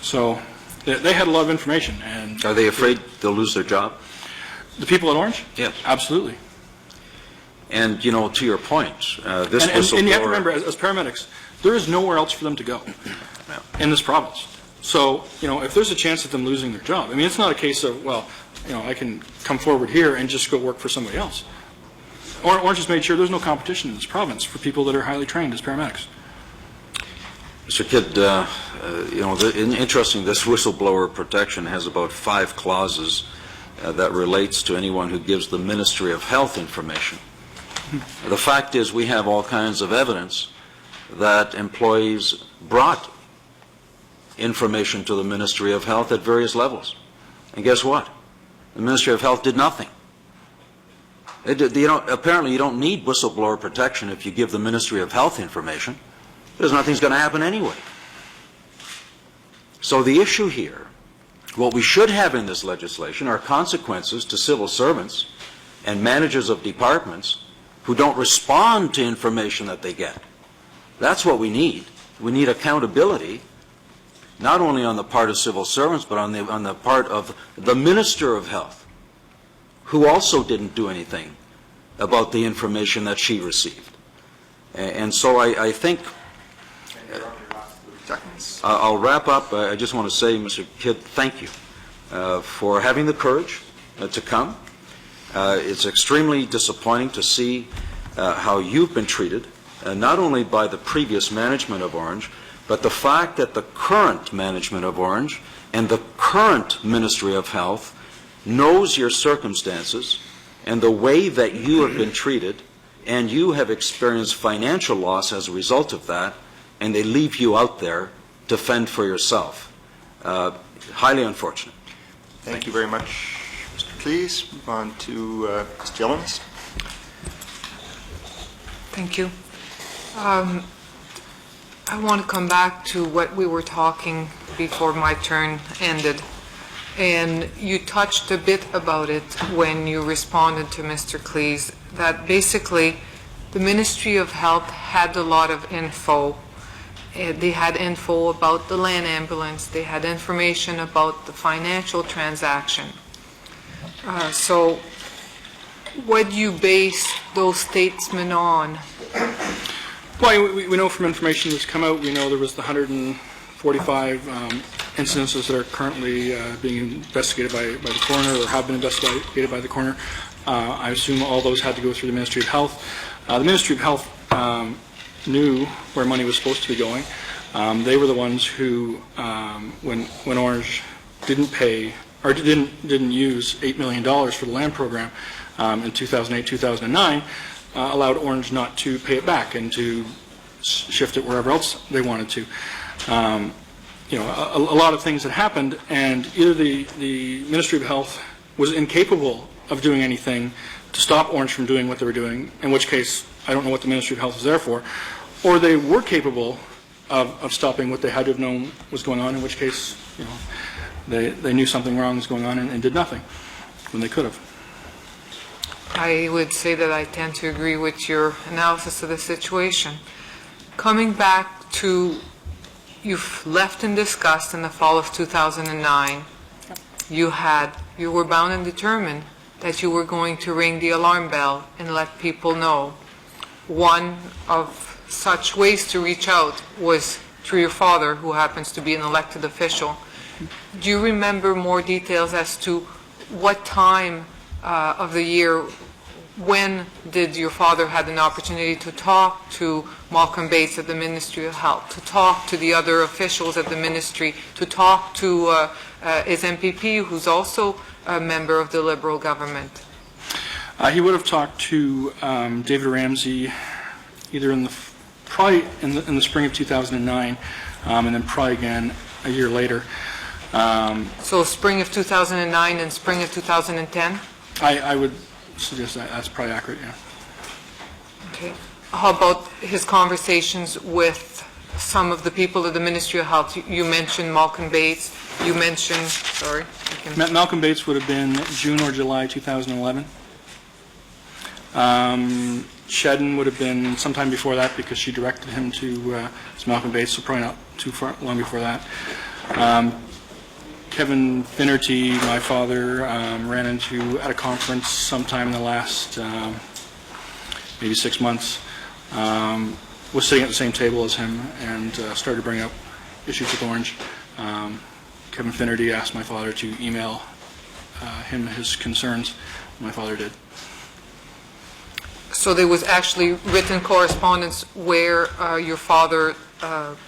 So they had a lot of information. And Are they afraid they'll lose their job? the people at Ornge? Yes. Absolutely. And, to your point, this And whistleblower... you have to remember, as paramedics, there is nowhere else for them to go in this province. So, if there's a chance of them losing their job, it's not a case of, I can come forward here and just go work for somebody else. Ornge has made sure there's no competition in this province for people that are highly trained as paramedics. Mr. Kidd, interesting, this whistleblower protection has about 5 clauses that relates to anyone who gives the Ministry of Health information. The fact is, we have all kinds of evidence that employees brought information to the Ministry of Health at various levels. And guess what? The Ministry of Health did nothing. Apparently you don't need whistleblower protection if you give the Ministry of Health information, because nothing's going to happen anyway. So the issue here, what we should have in this legislation are consequences to civil servants and managers of departments who don't respond to information that they get. That's what we need. We need accountability, not only on the part of civil servants, but on the part of the Minister of Health, who also didn't do anything about the information that she received. And so I think I'll wrap up. I just want to say, Mr. Kidd, thank you for having the courage to come. It's extremely disappointing to see how you've been treated, not only by the previous management of Ornge, but the fact that the current management of Ornge and the current Ministry of Health knows your circumstances and the way that you have been treated, and you have experienced financial loss as a result of that, and they leave you out there to fend for yourself. Highly unfortunate. Thank you very much, Mr. Cleese. Move on to Ms. Gillens. Thank you. I want to come back to what we were talking before my turn ended. And you touched a bit about it when you responded to Mr. Cleese, that basically the Ministry of Health had a lot of info. They had info about the land ambulance. They had information about the financial transaction. So what do you base those statements on? Well, we know from information that's come out, we know there was the 145 incidences that are currently being investigated by the coroner, or have been investigated by the coroner. I assume all those had to go through the Ministry of Health. The Ministry of Health knew where money was supposed to be going. They were the ones who, when Ornge didn't pay, or didn't use $8 million for the land program in 2008, 2009, allowed Ornge not to pay it back and to shift it wherever else they wanted to. A lot of things had happened, and either the Ministry of Health was incapable of doing anything to stop Ornge from doing what they were doing, in which case I don't know what the Ministry of Health was there for, or they were capable of stopping what they had to have known was going on, in which case they knew something wrong was going on and did nothing when they could have. I would say that I tend to agree with your analysis of the situation. Coming back to, you've left in disgust in the fall of 2009. You were bound and determined that you were going to ring the alarm bell and let people know. One of such ways to reach out was through your father, who happens to be an elected official. Do you remember more details as to what time of the year, when did your father have an opportunity to talk to Malcolm Bates at the Ministry of Health, to talk to the other officials at the ministry, to talk to his MPP, who's also a member of the Liberal government? He would have talked to David Ramsey either probably in the spring of 2009, and then probably again a year later. So spring of 2009 and spring of 2010? I would suggest that's probably accurate, yeah. Okay. How about his conversations with some of the people of the Ministry of Health? You mentioned Malcolm Bates. You mentioned, sorry. Malcolm Bates would have been June or July 2011. Shedden would have been sometime before that because she directed him to Malcolm Bates, so probably not too far long before that. Kevin Finnerty, my father, ran into at a conference sometime in the last maybe 6 months. Was sitting at the same table as him and started to bring up issues with Ornge. Kevin Finnerty asked my father to email him his concerns. My father did. So there was actually written correspondence where your father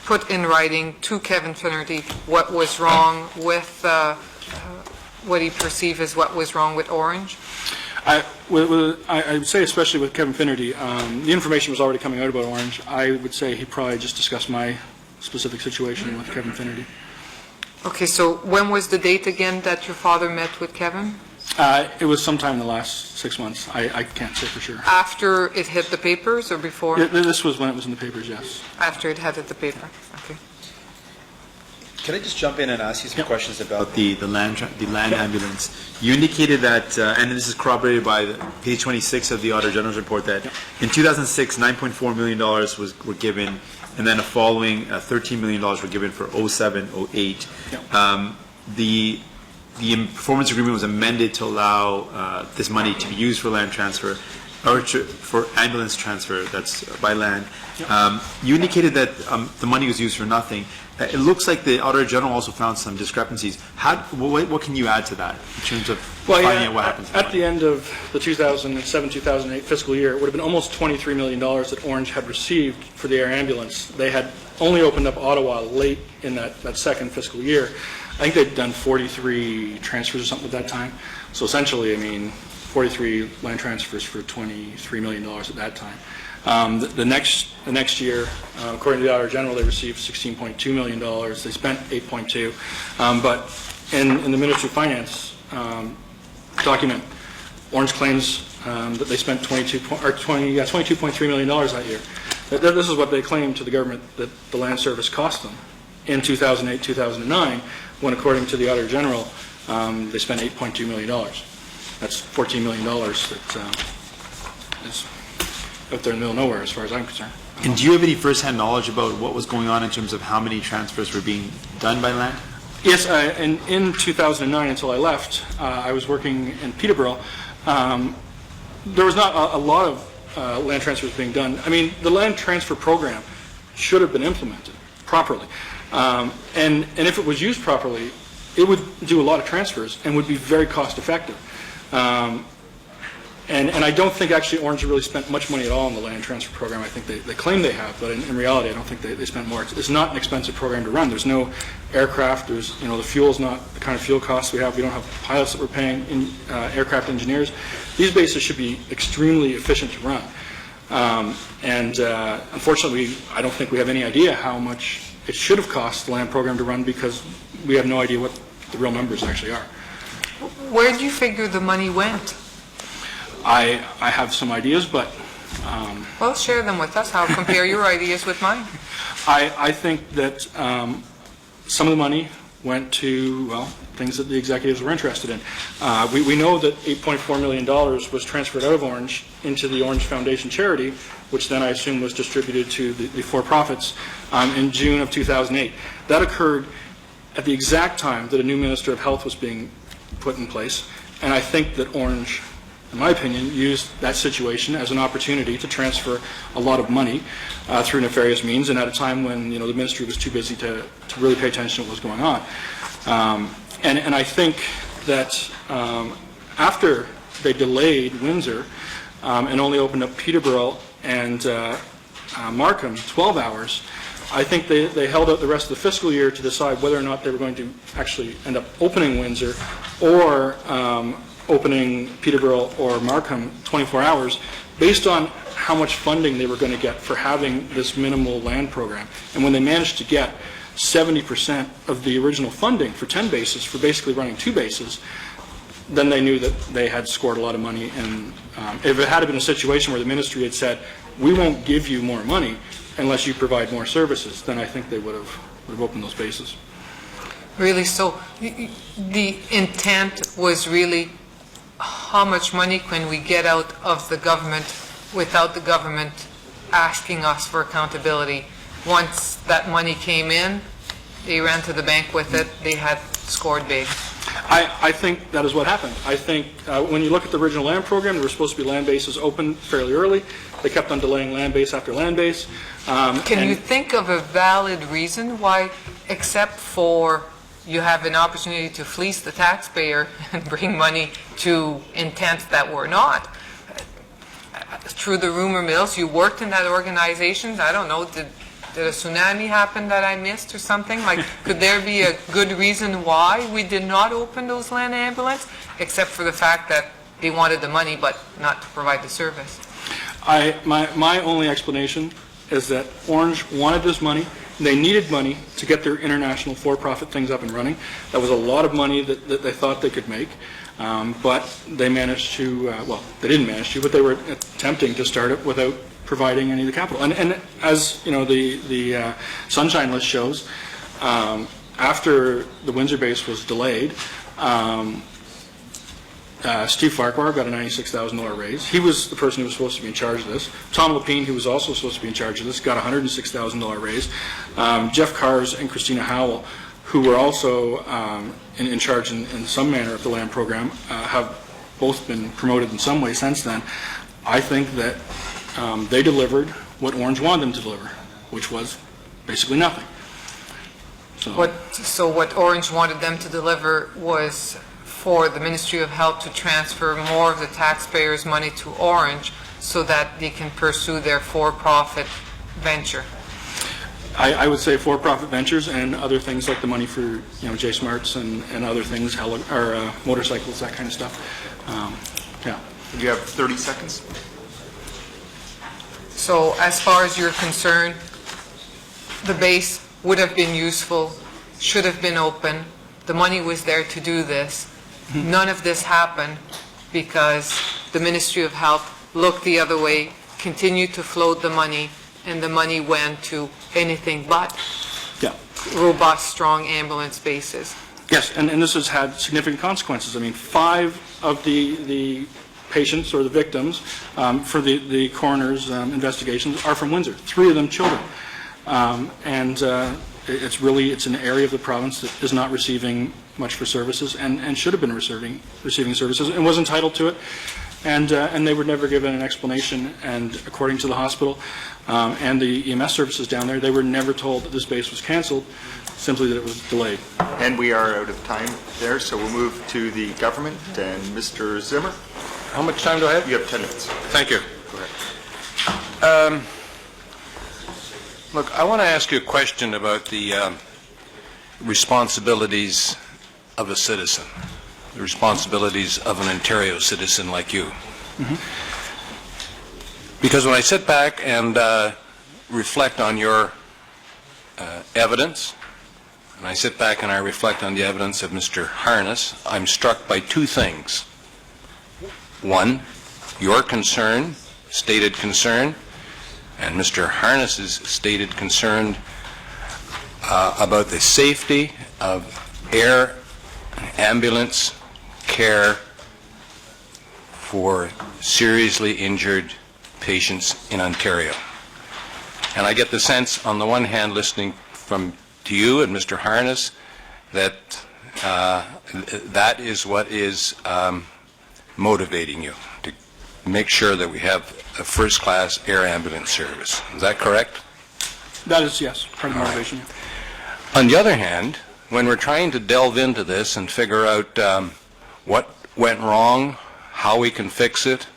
put in writing to Kevin Finnerty what was wrong with, what he perceived as what was wrong with Ornge? I would say, especially with Kevin Finnerty, the information was already coming out about Ornge. I would say he probably just discussed my specific situation with Kevin Finnerty. Okay, so when was the date again that your father met with Kevin? It was sometime in the last 6 months. I can't say for sure. After it hit the papers or before? This was when it was in the papers, yes. After it hit the paper, okay. Can I just jump in and ask you some questions about the land ambulance? You indicated that, and this is corroborated by page 26 of the Auditor General's report, that in 2006, $9.4 million were given, and then a following $13 million were given for 07, 08. The performance agreement was amended to allow this money to be used for land transfer, or for ambulance transfer, that's by land. You indicated that the money was used for nothing. It looks like the Auditor General also found some discrepancies. What can you add to that in terms of finding out what happens? At the end of the 2007-2008 fiscal year, it would have been almost $23 million that Ornge had received for the air ambulance. They had only opened up Ottawa late in that second fiscal year. I think they'd done 43 transfers or something at that time. So essentially, 43 land transfers for $23 million at that time. The next year, according to the Auditor General, they received $16.2 million. They spent $8.2. But in the Ministry of Finance document, Ornge claims that they spent $22.3 million that year. This is what they claim to the government that the land service cost them in 2008, 2009, when according to the Auditor General, they spent $8.2 million. That's $14 million that is out there in the middle of nowhere as far as I'm concerned. And do you have any first-hand knowledge about what was going on in terms of how many transfers were being done by land? Yes, and in 2009, until I left, I was working in Peterborough. There was not a lot of land transfers being done. The land transfer program should have been implemented properly. And if it was used properly, it would do a lot of transfers and would be very cost-effective. And I don't think actually Ornge really spent much money at all in the land transfer program. I think they claim they have, but in reality I don't think they spent more. It's not an expensive program to run. There's no aircraft. There's the fuel's not the kind of fuel costs we have. We don't have pilots that we're paying aircraft engineers. These bases should be extremely efficient to run. Unfortunately, I don't think we have any idea how much it should have cost the land program to run because we have no idea what the real numbers actually are. Where do you figure the money went? I have some ideas, but... well, share them with us. I'll compare your ideas with mine. I think that some of the money went to, things that the executives were interested in. We know that $8.4 million was transferred out of Ornge into the Ornge Foundation charity, which then I assume was distributed to the for-profits in June of 2008. That occurred at the exact time that a new Minister of Health was being put in place, and I think that Ornge, in my opinion, used that situation as an opportunity to transfer a lot of money through nefarious means, and at a time when the ministry was too busy to really pay attention to what was going on. And I think that after they delayed Windsor and only opened up Peterborough and Markham 12 hours, I think they held out the rest of the fiscal year to decide whether or not they were going to actually end up opening Windsor or opening Peterborough or Markham 24 hours based on how much funding they were going to get for having this minimal land program. And when they managed to get 70% of the original funding for 10 bases for basically running 2 bases, then they knew that they had scored a lot of money. And if it had been a situation where the ministry had said, we won't give you more money unless you provide more services, then I think they would have opened those bases. Really? So the intent was really how much money can we get out of the government without the government asking us for accountability. Once that money came in, they ran to the bank with it, they had scored big. I think that is what happened. I think when you look at the original land program, there were supposed to be land bases open fairly early. They kept on delaying land base after land base. Can you think of a valid reason why, except for you have an opportunity to fleece the taxpayer and bring money to intents that were not? Through the rumor mills, you worked in that organization, I don't know, did a tsunami happen that I missed or something? Like, could there be a good reason why we did not open those land ambulance, except for the fact that they wanted the money but not to provide the service? My only explanation is that Ornge wanted this money. They needed money to get their international for-profit things up and running. That was a lot of money that they thought they could make. But they managed to, well, they didn't manage to, but they were attempting to start it without providing any of the capital. And as you know, the Sunshine List shows, after the Windsor base was delayed, Steve Farquhar got a $96,000 raise. He was the person who was supposed to be in charge of this. Tom Lapine, who was also supposed to be in charge of this, got a $106,000 raise. Jeff Cars and Christina Howell, who were also in charge in some manner of the land program, have both been promoted in some way since then. I think that they delivered what Ornge wanted them to deliver, which was basically nothing. So what Ornge wanted them to deliver was for the Ministry of Health to transfer more of the taxpayers' money to Ornge so that they can pursue their for-profit venture. I would say for-profit ventures and other things like the money for, J Smarts and other things, or motorcycles, that kind of stuff. Yeah. You have 30 seconds. So as far as you're concerned, the base would have been useful, should have been open, the money was there to do this. None of this happened because the Ministry of Health looked the other way, continued to float the money, and the money went to anything but robust, strong ambulance bases. Yes, and this has had significant consequences. I mean, 5 of the patients or the victims for the coroner's investigations are from Windsor, 3 of them children. It's an area of the province that is not receiving much for services and should have been receiving services and was entitled to it. And they were never given an explanation. And according to the hospital and the EMS services down there, they were never told that this base was canceled, simply that it was delayed. And we are out of time there, so we'll move to the government. And Mr. Zimmer? How much time do I have? You have 10 minutes. Thank you. Go ahead. Look, I want to ask you a question about the responsibilities of a citizen, the responsibilities of an Ontario citizen like you. Mm-hmm. Because when I sit back and reflect on your evidence, and I sit back and I reflect on the evidence of Mr. Harness, I'm struck by 2 things. One, your concern, stated concern, and Mr. Harness's stated concern about the safety of air ambulance care for seriously injured patients in Ontario. And I get the sense, on the one hand, listening to you and Mr. Harness, that that is what is motivating you, to make sure that we have a first-class air ambulance service. Is that correct? That is, yes, part of the motivation. On the other hand, when we're trying to delve into this and figure out what went wrong, how we can fix it,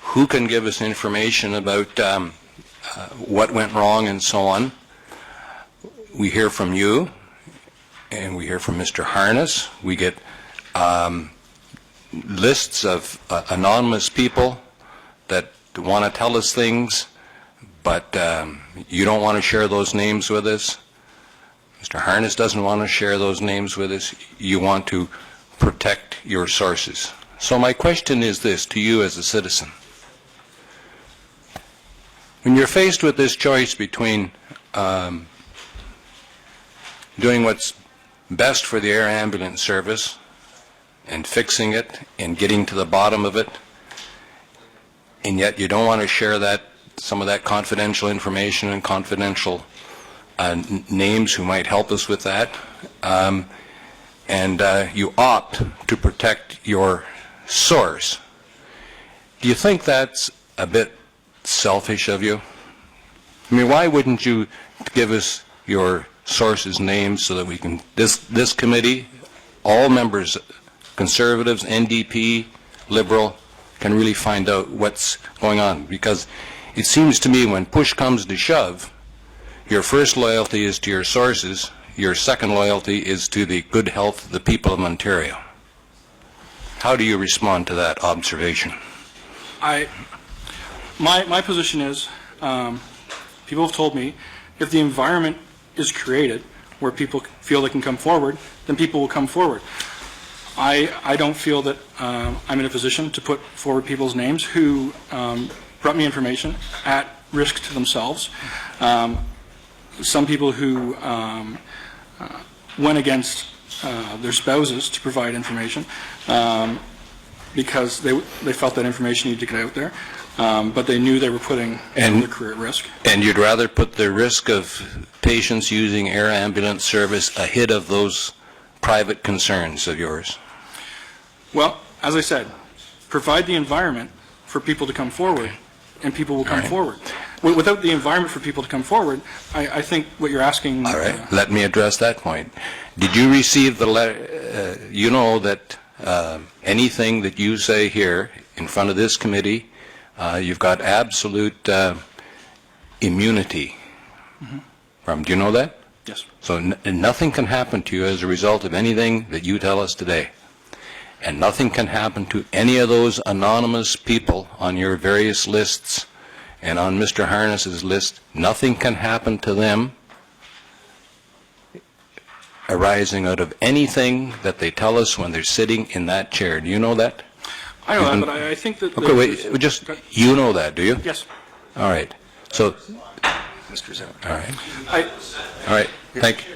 who can give us information about what went wrong and so on, we hear from you and we hear from Mr. Harness. We get lists of anonymous people that want to tell us things, but you don't want to share those names with us. Mr. Harness doesn't want to share those names with us. You want to protect your sources. So my question is this to you as a citizen. When you're faced with this choice between doing what's best for the air ambulance service and fixing it and getting to the bottom of it, and yet you don't want to share some of that confidential information and confidential names who might help us with that, and you opt to protect your source. Do you think that's a bit selfish of you? I mean, why wouldn't you give us your sources' names so that we can, this committee, all members, Conservatives, NDP, Liberal, can really find out what's going on? Because it seems to me when push comes to shove, your first loyalty is to your sources, your second loyalty is to the good health of the people of Ontario. How do you respond to that observation? My position is, people have told me, if the environment is created where people feel they can come forward, then people will come forward. I don't feel that I'm in a position to put forward people's names who brought me information at risk to themselves. Some people who went against their spouses to provide information because they felt that information needed to get out there, but they knew they were putting their career at risk. And you'd rather put the risk of patients using air ambulance service ahead of those private concerns of yours? Well, as I said, provide the environment for people to come forward, and people will come forward. Without the environment for people to come forward, I think what you're asking... All right, let me address that point. Did you receive the letter? You know that anything that you say here in front of this committee, you've got absolute immunity from. Do you know that? Yes. So nothing can happen to you as a result of anything that you tell us today. And nothing can happen to any of those anonymous people on your various lists and on Mr. Harness's list. Nothing can happen to them arising out of anything that they tell us when they're sitting in that chair. Do you know that? I know that, but I think that... Okay, wait, just, you know that, do you? Yes. All right. So, Mr. Zell. All right. All right, thank you.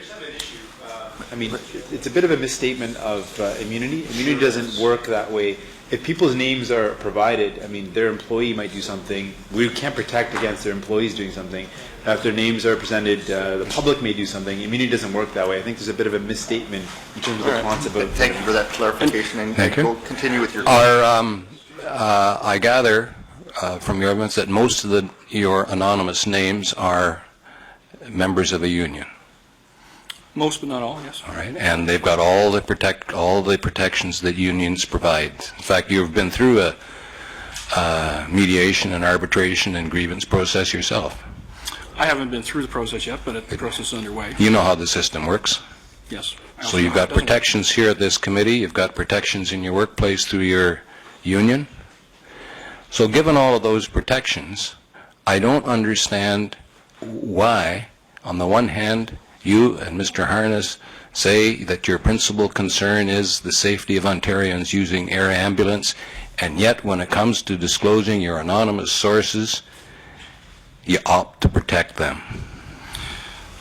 I mean, it's a bit of a misstatement of immunity. Immunity doesn't work that way. If people's names are provided, I mean, their employee might do something. We can't protect against their employees doing something. If their names are presented, the public may do something. Immunity doesn't work that way. I think there's a bit of a misstatement in terms of the concept of... Thank you for that clarification, and we'll continue with your... I gather from your evidence that most of your anonymous names are members of a union. Most, but not all, yes. All right, and they've got all the protections that unions provide. In fact, you've been through a mediation and arbitration and grievance process yourself. I haven't been through the process yet, but the process is underway. You know how the system works. Yes. So you've got protections here at this committee. You've got protections in your workplace through your union. So given all of those protections, I don't understand why, on the one hand, you and Mr. Harness say that your principal concern is the safety of Ontarians using air ambulance, and yet when it comes to disclosing your anonymous sources, you opt to protect them.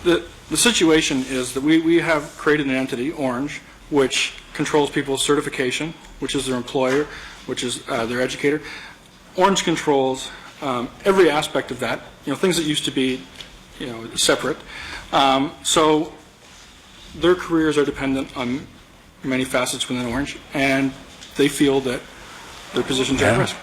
The situation is that we have created an entity, Ornge, which controls people's certification, which is their employer, which is their educator. Ornge controls every aspect of that, things that used to be separate. So their careers are dependent on many facets within Ornge, and they feel that their positions are at risk.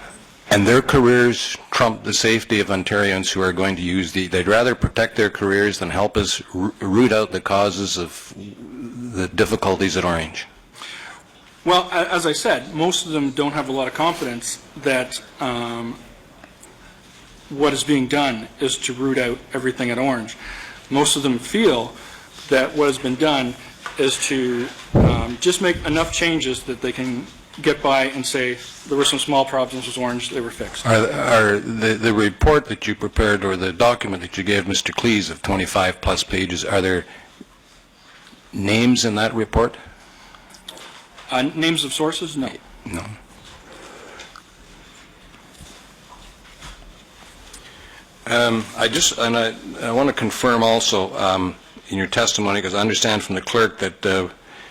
And their careers trump the safety of Ontarians who are going to use they'd rather protect their careers than help us root out the causes of the difficulties at Ornge. Well, as I said, most of them don't have a lot of confidence that what is being done is to root out everything at Ornge. Most of them feel that what has been done is to just make enough changes that they can get by and say there were some small problems with Ornge, they were fixed. Are the report that you prepared or the document that you gave Mr. Cleese of 25 plus pages, are there names in that report? Names of sources? No. No. I want to confirm also in your testimony, because I understand from the clerk that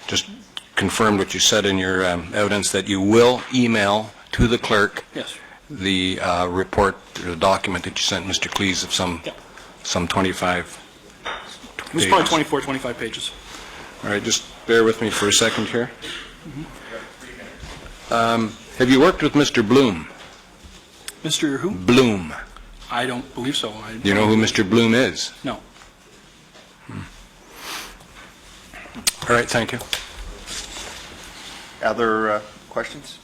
just confirmed what you said in your evidence, that you will email to the clerk yes. the report, the document that you sent Mr. Cleese of Yeah. some 25 It was probably 24, 25 pages. All right, just bear with me for a second here. Have you worked with Mr. Bloom? Mr. who? Bloom. I don't believe so. Do you know who Mr. Bloom is? No. All right, thank you. Other questions?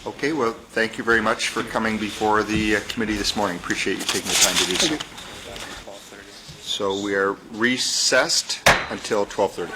Okay, well, thank you very much for coming before the committee this morning. Appreciate you taking the time to do so. So we are recessed until 12:30.